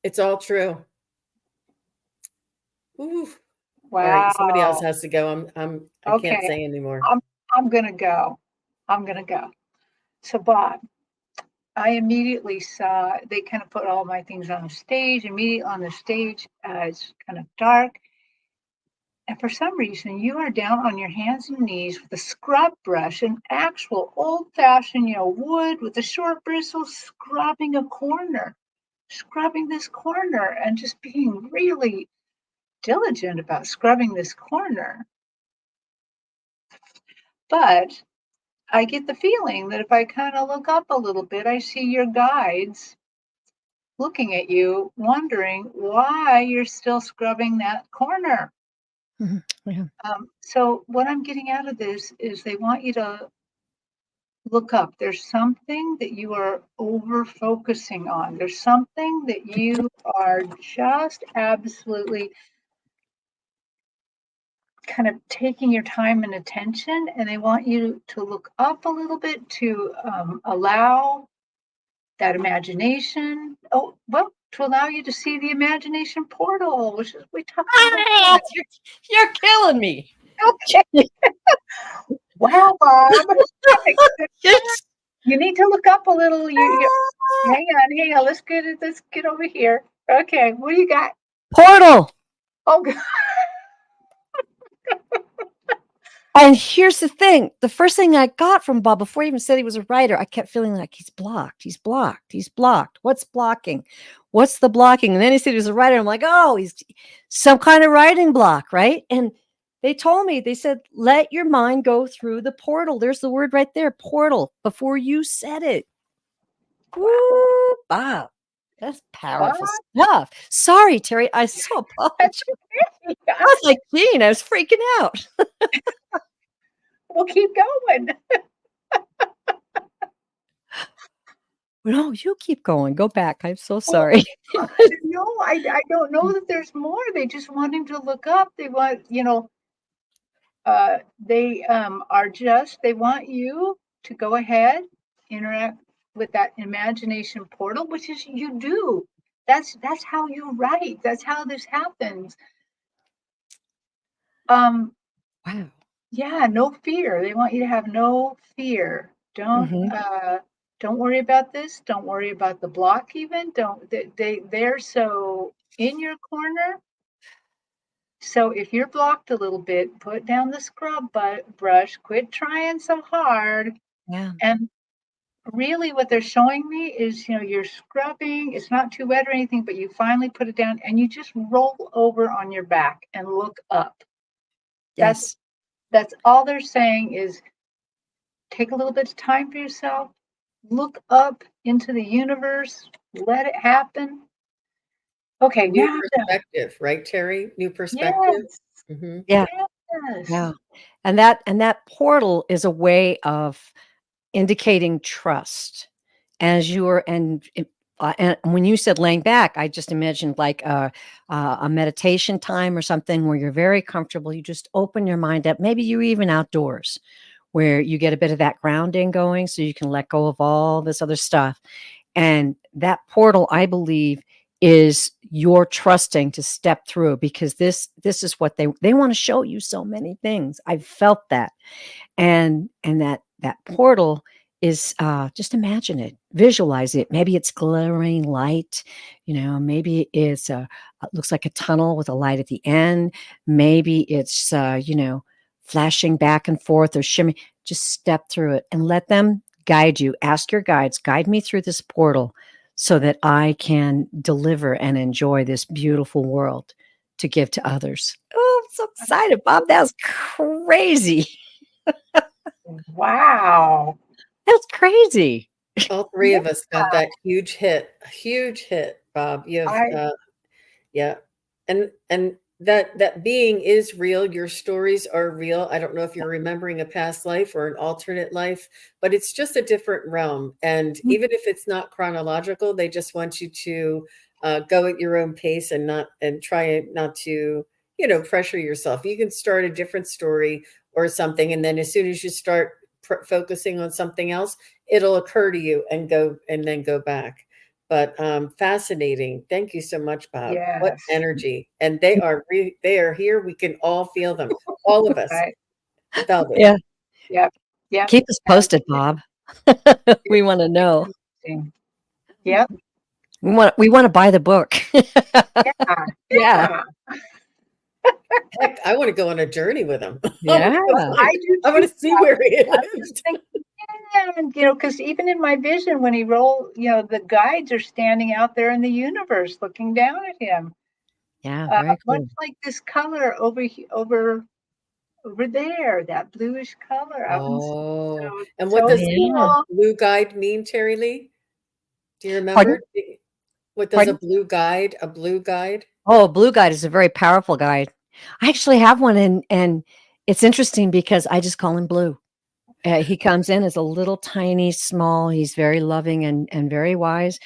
It's all true. Ooh. Wow. All right, somebody else has to go. I can't say anymore. I'm gonna go. I'm gonna go. So Bob, I immediately saw they kind of put all my things on the stage. Immediately on the stage, it's kind of dark. And for some reason, you are down on your hands and knees with a scrub brush, an actual old-fashioned, wood with the short bristles, scrubbing this corner, and just being really diligent about scrubbing this corner. But I get the feeling that if I kind of look up a little bit, I see your guides looking at you, wondering why you're still scrubbing that corner. Yeah. So what I'm getting out of this is they want you to look up. There's something that you are over focusing on. There's something that you are just absolutely kind of taking your time and attention, and they want you to look up a little bit to allow that imagination. Oh, well, to allow you to see the imagination portal, which is we talked about. You're killing me. Okay. Wow, Bob. Okay, Yes. you need to look up a little. You hang on. Let's get over here. Okay, what do you got? Portal. Oh, And here's the thing, the first thing I got from Bob before he even said he was a writer, I kept feeling like he's blocked. He's blocked. He's blocked. What's blocking? What's the blocking? And then he said he was a writer. I'm like, oh, he's some kind of writing block, right? And they told me, they said, let your mind go through the portal. There's the word right there, portal, before you said it. Woo, Bob. That's Bob, powerful stuff. Sorry, Terry. I so that's apologize. okay. I was like, Gene, I was freaking out. We'll keep going. No, you keep going. Go back. I'm so Well, sorry. no, I don't know that there's more. They just want him to look up. They want, they are just, they want you to go ahead, interact with that imagination portal, which is you do. That's how you write. That's how this happens. Um, Wow. yeah, no fear. They want you to have no fear. Mhm. Don't worry about this. Don't worry about the block even. Don't they're so in your corner. So if you're blocked a little bit, put down the scrub brush, quit trying so hard. Yeah. And really what they're showing me is, you're scrubbing, it's not too wet or anything, but you finally put it down and you just roll over on your back and look up. That's Yes. that's all they're saying is take a little bit of time for yourself, look up into the universe, let it happen. Okay, New now, perspective, right, Terry? New perspective. yes, Hmm. Yeah. yes, Yeah. And that portal is a way of indicating trust as you are and when you said laying back, I just imagined like a meditation time or something where you're very comfortable. You just open your mind up. Maybe you're even outdoors where you get a bit of that grounding going so you can let go of all this other stuff. And that portal, I believe, is your trusting to step through because this is what they want to show you so many things. I've felt that. And that portal is just imagine it, visualize it. Maybe it's glittering light, maybe it's it looks like a tunnel with a light at the end. Maybe it's flashing back and forth or shimmering. Just step through it and let them guide you. Ask your guides, guide me through this portal so that I can deliver and enjoy this beautiful world to give to others. Oh, I'm so excited, Bob. That was crazy. wow. That's crazy. All three Yeah, of us got that huge hit, Bob. You have, I yeah, and that being is real. Your stories are real. I don't know if you're remembering a past life or an alternate life, but it's just a different realm. And Mm, even if it's not chronological, they just want you to go at your own pace and try not to pressure yourself. You can start a different story or something, and then as soon as you start focusing on something else, it'll occur to you and then go back. But fascinating. Thank you so much, Bob. What yes. energy! And they are here. We can all feel them. All of us Right. felt it. yeah. Yep. Yep. Keep us And posted, Bob. We wanna know. interesting. Yep. We wanna buy the book. Yeah. Yeah. Yeah. Heck, I want to go on a journey with him. Yeah. I do I want too. to see where he I was just lived. thinking, yeah, and because even in my vision, when he rolled, the guides are standing out there in the universe looking down at him. Yeah, very Much cool. like this color over there, that bluish color out in the Oh, so and what so does Yeah. cool. blue guide mean, Terry Lee? Do you Pardon? remember? What does a Pardon? blue guide? A blue guide? Oh, Blue Guide is a very powerful guide. I actually have one and it's interesting because I just call him Blue. He comes in as a little tiny, small. He's very loving and very wise,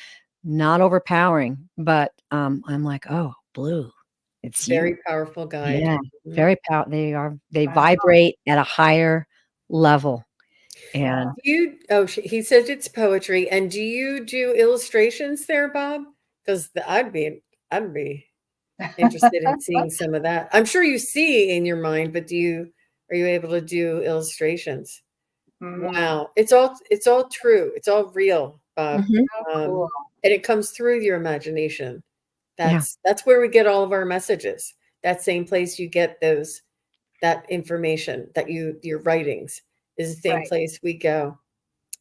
not overpowering. But I'm like, oh, Blue, it's you. Very powerful guide. Yeah, Mhm. very power. They Wow. vibrate at a higher level. And He said it's poetry. And do you do illustrations there, Bob? Because I'd be interested in seeing some of that. I'm sure you see in your mind, but Are you able to do illustrations? Mm, Wow. It's all true. It's all real, Bob. Mhm. how cool. Um, and it comes through your imagination. Yeah. That's where we get all of our messages. That same place you get those that information that your writings is the same Right. place we go.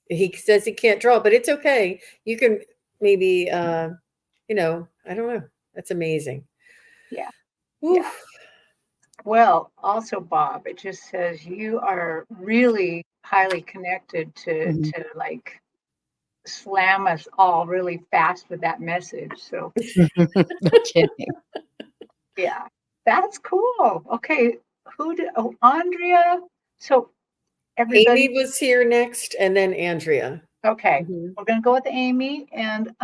He says he can't draw, but it's okay. You can maybe I don't know. That's amazing. Yeah. Yeah. Oof. Well, also, Bob, it just says you are really highly connected to Mhm. like slam us all really fast with that message. So No kidding. yeah, that's cool. Okay, who did? Oh, Andrea. So Amy everybody. was here next, and then Andrea. Okay, Mhm. we're gonna go with Amy, and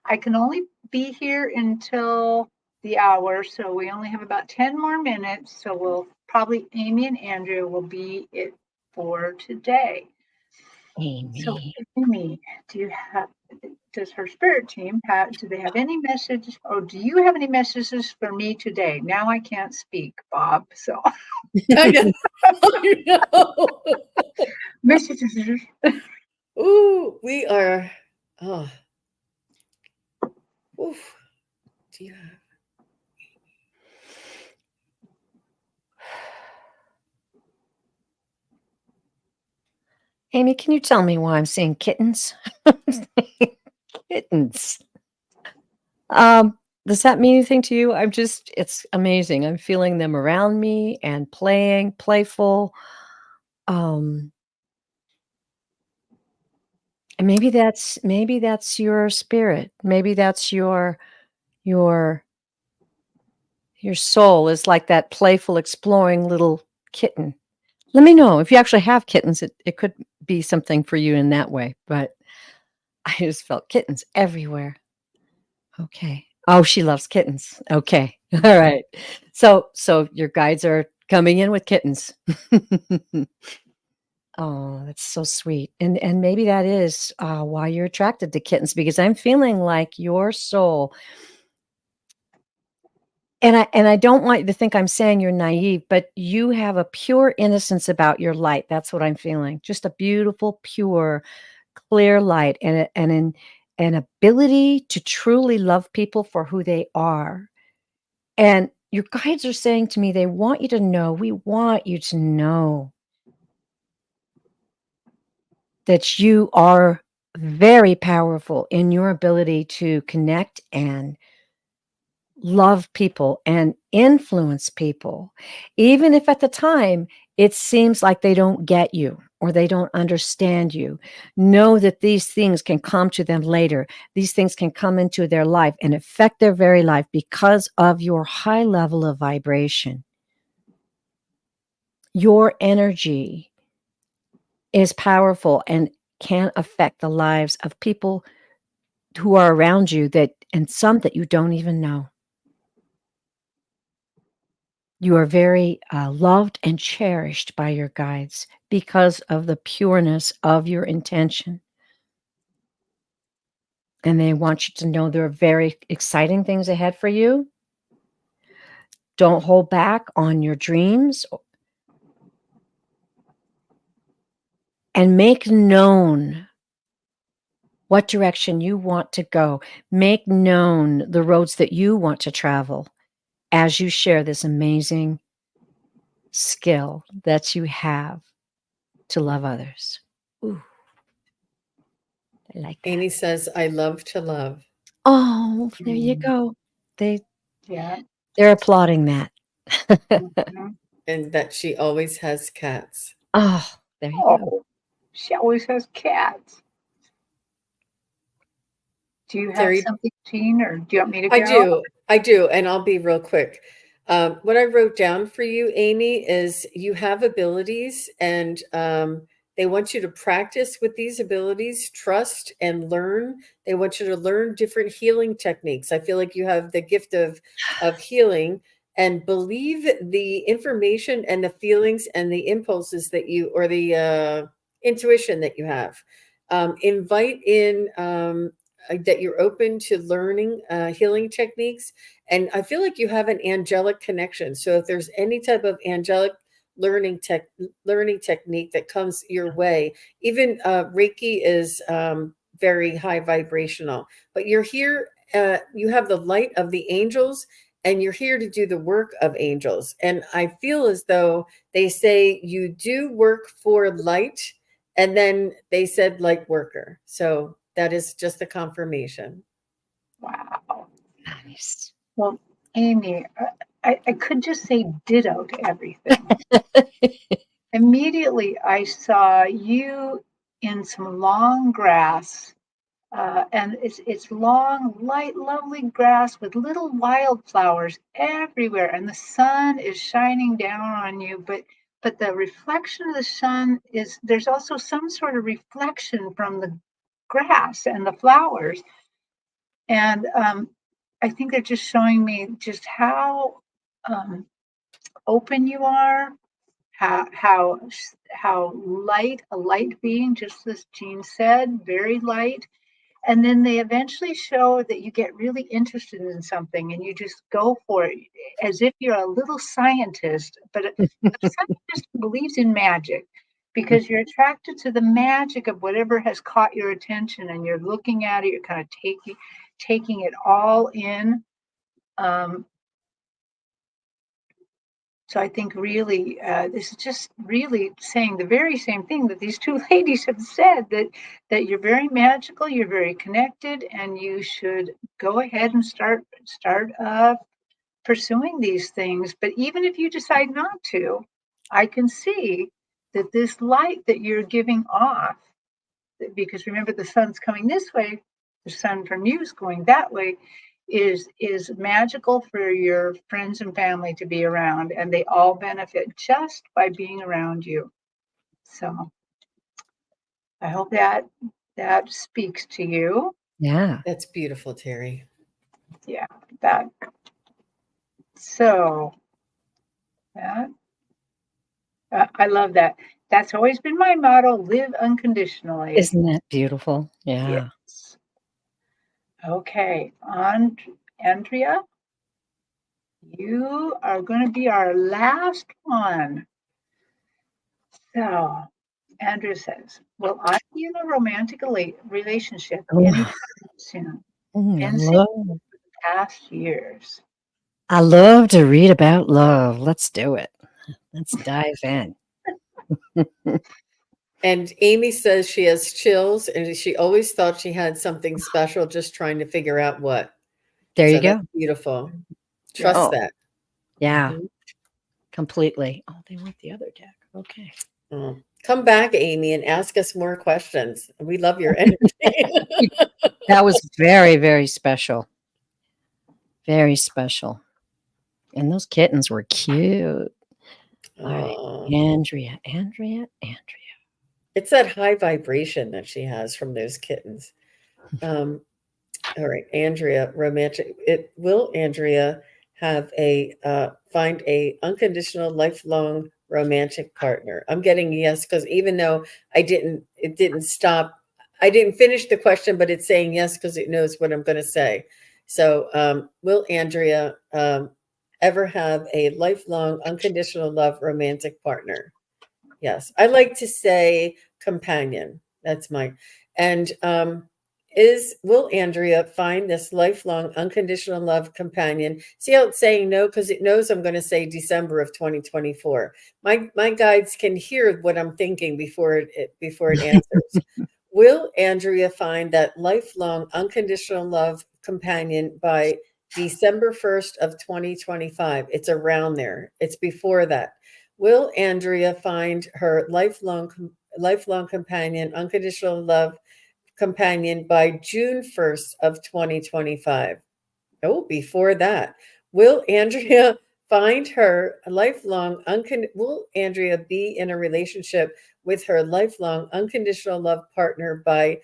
I can only be here until the hour, so we only have about 10 more minutes. So we'll probably Amy and Andrea will be it for today. So Amy. Amy, do you have? Does her spirit team have? Do they have any messages, or do you have any messages for me today? Now I can't speak, Bob. So I know. I know. messages. Ooh, we are. Oh, oof. Do you have? Amy, can you tell me why I'm seeing kittens? Kittens. Does that mean anything to you? It's amazing. I'm feeling them around me and playing, playful. Um, and maybe that's your spirit. Maybe that's your your soul is like that playful, exploring little kitten. Let me know if you actually have kittens. It could be something for you in that way. But I just felt kittens everywhere. Okay. Oh, she loves kittens. Okay. All right. So your guides are coming in with kittens. Oh, that's so sweet. And maybe that is why you're attracted to kittens because I'm feeling like your soul. And I don't want you to think I'm saying you're naive, but you have a pure innocence about your light. That's what I'm feeling. Just a beautiful, pure, clear light an ability to truly love people for who they are. And your guides are saying to me, they want you to know, we want you to know that you are very powerful in your ability to connect and love people and influence people, even if at the time it seems like they don't get you or they don't understand you. Know that these things can come to them later. These things can come into their life and affect their very life because of your high level of vibration. Your energy is powerful and can affect the lives of people who are around you that and some that you don't even know. You are very loved and cherished by your guides because of the pureness of your intention. And they want you to know there are very exciting things ahead for you. Don't hold back on your dreams and make known what direction you want to go. Make known the roads that you want to travel as you share this amazing skill that you have to love others. Ooh, I like that. Amy says, "I love to love," Oh, there you Mm, go. They yeah. they're applauding that. Mhm. and that she always has cats. Oh, there you go. Oh, she always has cats. Do you have Terry, something, Jean, or do you want me to go? I do, and I'll be real quick. What I wrote down for you, Amy, is you have abilities, and they want you to practice with these abilities, trust and learn. They want you to learn different healing techniques. I feel like you have the gift of healing, and believe the information and the feelings and the impulses that you or the intuition that you have. Invite in. That you're open to learning healing techniques. And I feel like you have an angelic connection. So if there's any type of angelic learning technique that comes your way. Even Reiki is very high vibrational, but you're here. You have the light of the angels, and you're here to do the work of angels. And I feel as though they say you do work for light, and then they said light worker. So that is just a confirmation. Wow. Nice. Well, Amy, I could just say ditto to everything. Immediately, I saw you in some long grass, and it's long, light, lovely grass with little wildflowers everywhere, and the sun is shining down on you. But the reflection of the sun is there's also some sort of reflection from the grass and the flowers, and I think they're just showing me just how open you are, how how how light a light being, just as Jean said, very light. And then they eventually show that you get really interested in something and you just go for it as if you're a little scientist, but a scientist who believes in magic because you're attracted to the magic of whatever has caught your attention and you're looking at it, you're kind of taking it all in. Um, So I think really, this is just really saying the very same thing that these two ladies have said, that you're very magical, you're very connected, and you should go ahead and start pursuing these things. But even if you decide not to, I can see that this light that you're giving off, because remember the sun's coming this way, the sun from you is going that way, is magical for your friends and family to be around, and they all benefit just by being around you. So I hope that speaks to you. Yeah. That's beautiful, Terry. Yeah, that. So that I love that. That's always been my motto: live unconditionally. Isn't that beautiful? Yeah. Yes. Okay, Andrea, you are going to be our last one. So, Andrea says, will I be in a romantic relationship Oh, anytime soon? I Been single love, for the past years. I love to read about love. Let's do it. Let's dive in. And Amy says she has chills and she always thought she had something special, just trying to figure out what. There you So that's go. beautiful. Trust Oh, that. yeah, Mhm. completely. Oh, they want the other deck. Okay. Come back, Amy, and ask us more questions. We love your energy. That was very, very special. Very special. And those kittens were cute. All right. Oh, Andrea. it's that high vibration that she has from those kittens. Um, all right, Andrea, romantic. It will Andrea have a find a unconditional, lifelong romantic partner? I'm getting yes because even though it didn't stop. I didn't finish the question, but it's saying yes because it knows what I'm going to say. So, will Andrea ever have a lifelong, unconditional love romantic partner? Yes, I like to say companion. That's mine. And is will Andrea find this lifelong unconditional love companion? See how it's saying no because it knows I'm going to say December of 2024. My guides can hear what I'm thinking before it answers. Will Andrea find that lifelong unconditional love companion by December 1st of 2025? It's around there. It's before that. Will Andrea find her lifelong companion, unconditional love companion by June 1st of 2025? Oh, before that. Will Andrea find her lifelong will Andrea be in a relationship with her lifelong unconditional love partner by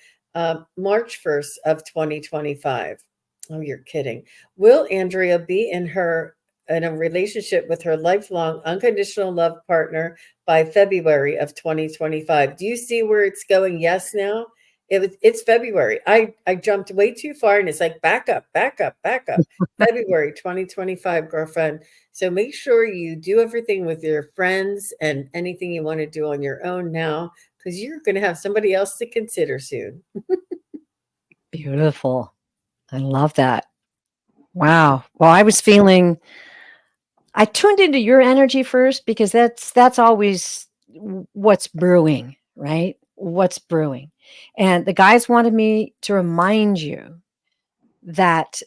March 1st of 2025? Oh, you're kidding. Will Andrea be in a relationship with her lifelong unconditional love partner by February of 2025? Do you see where it's going? Yes now. It's February. I jumped way too far, and it's like back up, back up, back up. February 2025, girlfriend. So make sure you do everything with your friends and anything you want to do on your own now, because you're going to have somebody else to consider soon. Beautiful. I love that. Wow. Well, I tuned into your energy first because that's always what's brewing, right? What's brewing. And the guys wanted me to remind you that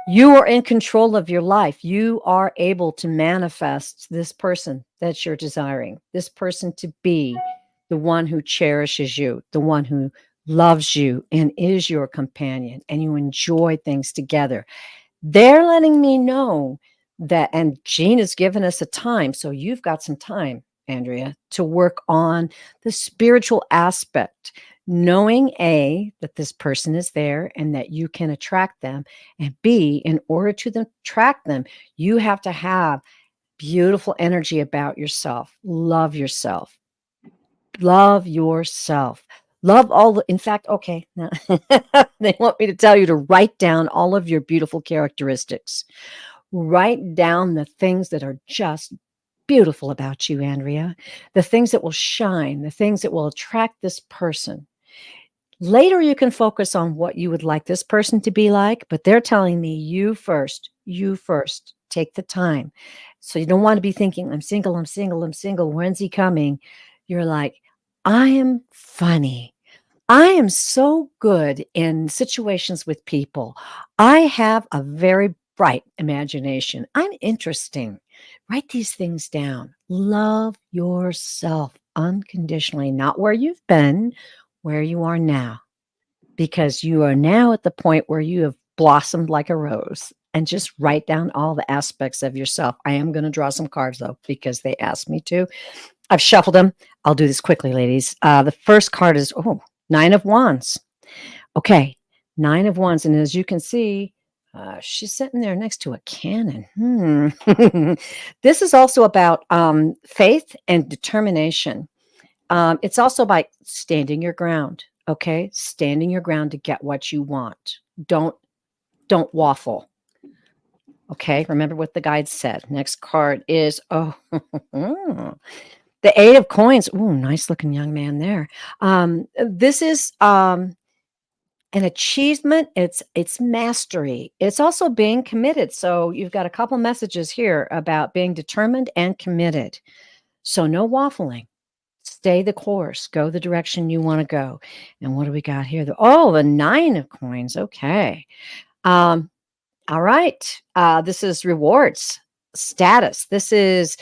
you are in control of your life. You are able to manifest this person that you're desiring, this person to be the one who cherishes you, the one who loves you and is your companion, and you enjoy things together. They're letting me know that, and Jean has given us a time. So you've got some time, Andrea, to work on the spiritual aspect, knowing A, that this person is there and that you can attract them. And B, in order to attract them, you have to have beautiful energy about yourself. Love yourself. Love yourself. Love all the, in fact, okay, now they want me to tell you to write down all of your beautiful characteristics. Write down the things that are just beautiful about you, Andrea, the things that will shine, the things that will attract this person. Later, you can focus on what you would like this person to be like, but they're telling me you first, take the time. So you don't want to be thinking, I'm single, I'm single, I'm single. When's he coming? You're like, I am funny. I am so good in situations with people. I have a very bright imagination. I'm interesting. Write these things down. Love yourself unconditionally, not where you've been, where you are now, because you are now at the point where you have blossomed like a rose. And just write down all the aspects of yourself. I am going to draw some cards though, because they asked me to. I've shuffled them. I'll do this quickly, ladies. The first card is, Nine of Wands. Okay, Nine of Wands. And as you can see, she's sitting there next to a cannon. This is also about faith and determination. It's also about standing your ground. Okay, standing your ground to get what you want. Don't waffle. Okay, remember what the guide said. Next card is the Eight of Coins. Ooh, nice looking young man there. This is an achievement. It's mastery. It's also being committed. So you've got a couple messages here about being determined and committed. So no waffling. Stay the course. Go the direction you want to go. And what do we got here? The Nine of Coins. Okay. All right. This is rewards, status. This is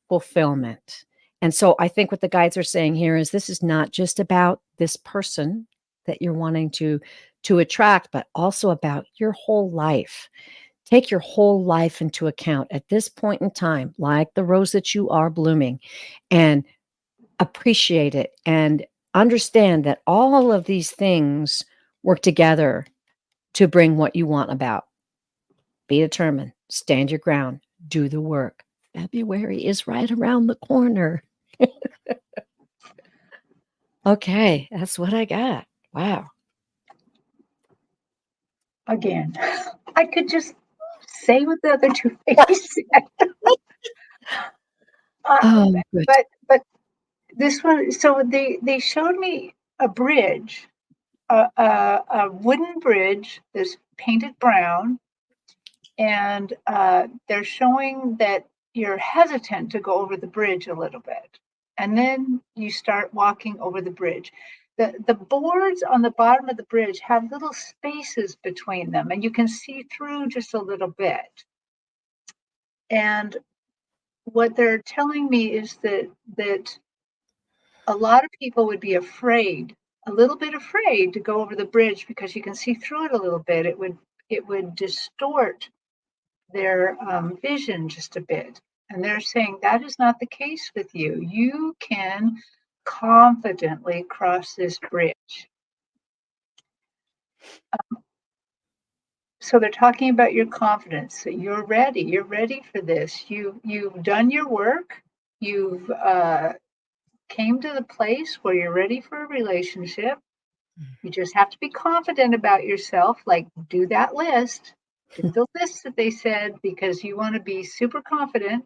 fulfillment. And so I think what the guides are saying here is this is not just about this person that you're wanting to attract, but also about your whole life. Take your whole life into account at this point in time, like the rose that you are blooming, and appreciate it and understand that all of these things work together to bring what you want about. Be determined, stand your ground, do the work. February is right around the corner. Okay, that's what I got. Wow. Again, I could just say what the other two ladies said. Oh, good. But this one, so they showed me a bridge, a wooden bridge that's painted brown, and they're showing that you're hesitant to go over the bridge a little bit, and then you start walking over the bridge. The boards on the bottom of the bridge have little spaces between them, and you can see through just a little bit. And what they're telling me is that a lot of people would be afraid, a little bit afraid to go over the bridge because you can see through it a little bit. It would distort their vision just a bit. And they're saying that is not the case with you. You can confidently cross this bridge. So they're talking about your confidence. That you're ready. You're ready for this. You've done your work. You've came to the place where you're ready for a relationship. You just have to be confident about yourself. Like, do that list. Do the list that they said because you want to be super confident.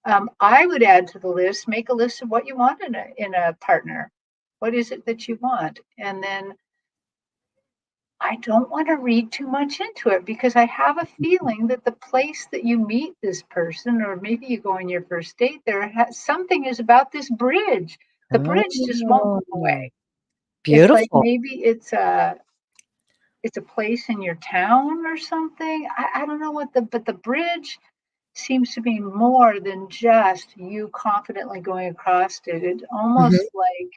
I would add to the list, make a list of what you want in a partner. What is it that you want? And then I don't want to read too much into it because I have a feeling that the place that you meet this person, or maybe you go on your first date, something is about this bridge. The bridge just won't go Oh, away. It's like beautiful. maybe it's a place in your town or something. I don't know but the bridge seems to be more than just you confidently going across it. It's Mhm. almost like,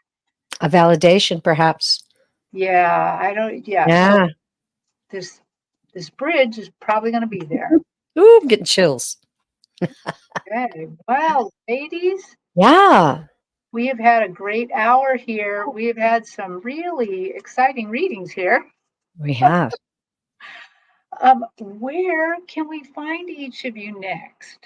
A validation, perhaps. so Yeah. this bridge is probably going to be there. Ooh, I'm getting chills. Okay. Well, ladies, Yeah, we have had a great hour here. We have had some really exciting readings here. we have. Where can we find each of you next?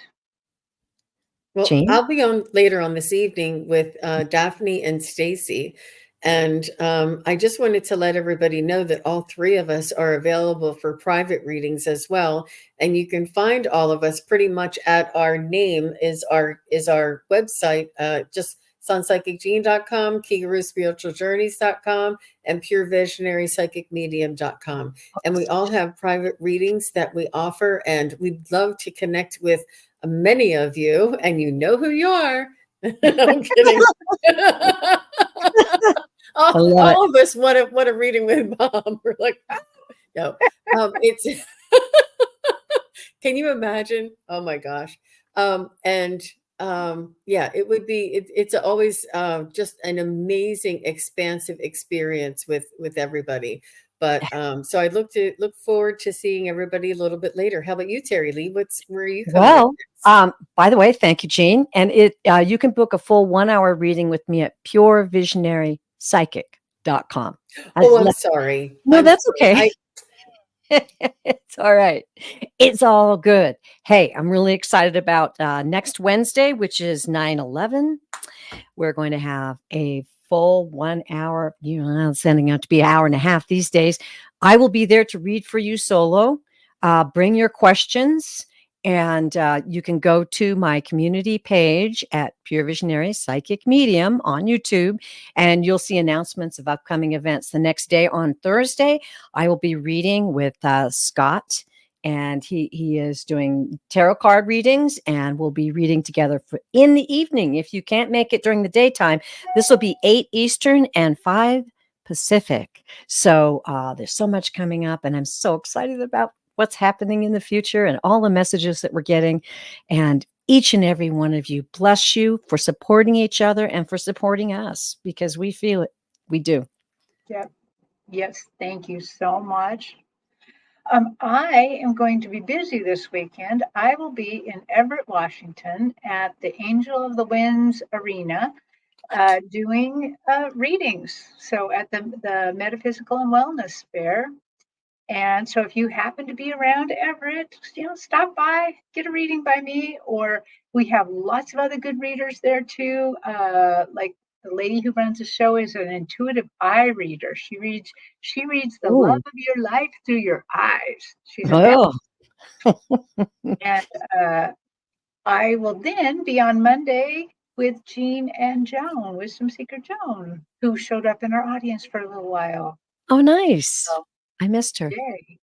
Well, Jean? I'll be on later on this evening with Daphne and Stacy. And I just wanted to let everybody know that all three of us are available for private readings as well. And you can find all of us pretty much at our name is our website, just sunpsychicgene.com, KigaruSpiritualJourneys.com, and purevisionarypsychicmedium.com. And we all have private readings that we offer, and we'd love to connect with many of you, and you know who you are. I'm kidding. I love it. All of us want a reading with Mom. We're like, ah. No, it's. Can you imagine? Oh my gosh. And yeah, it would be. It's always just an amazing, expansive experience with everybody. But so I look forward to seeing everybody a little bit later. How about you, Terry Lee? Where are you coming up Well, next? by the way, thank you, Jean. And you can book a full 1 hour reading with me at purevisionarypsychic.com. Oh, I'm sorry. No, I'm that's sorry. okay. It's all right. It's all good. Hey, I'm really excited about next Wednesday, which is 9/11. We're going to have a full 1 hour, sending out to be an hour and a half these days. I will be there to read for you solo. Bring your questions, and you can go to my community page at Pure Visionary Psychic Medium on YouTube, and you'll see announcements of upcoming events. The next day, on Thursday, I will be reading with Scott, and he is doing tarot card readings, and we'll be reading together in the evening. If you can't make it during the daytime, this will be 8 Eastern and 5 Pacific. So there's so much coming up, and I'm so excited about what's happening in the future and all the messages that we're getting. And each and every one of you, bless you for supporting each other and for supporting us, because we feel it. We do. Yep. Yes, thank you so much. I am going to be busy this weekend. I will be in Everett, Washington at the Angel of the Winds Arena doing readings. So at the Metaphysical and Wellness Fair. And so if you happen to be around Everett, stop by, get a reading by me, or we have lots of other good readers there too. Like the lady who runs the show is an intuitive eye reader. She reads the love Ooh. of your life through your eyes. She's a Oh, and I will then be on Monday with Jean and Joan, Wisdom Seeker Joan, who showed up in our audience for a little while. oh, nice. So, I missed her. yay.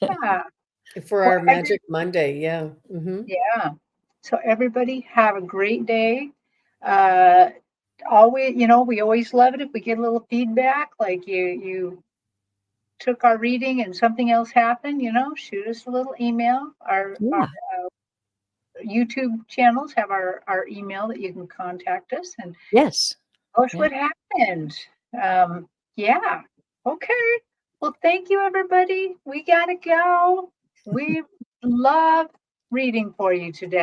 Yeah. For Well, our Magic Monday, yeah. yeah. So everybody have a great day. Uh, Always, we always love it if we get a little feedback, like you took our reading and something else happened, shoot us a little email. Our Yeah. YouTube channels have our email that you can contact us and Yes. tell us Yeah. what happened. Yeah. Okay. Well, thank you, everybody. We gotta go. We love reading for you today.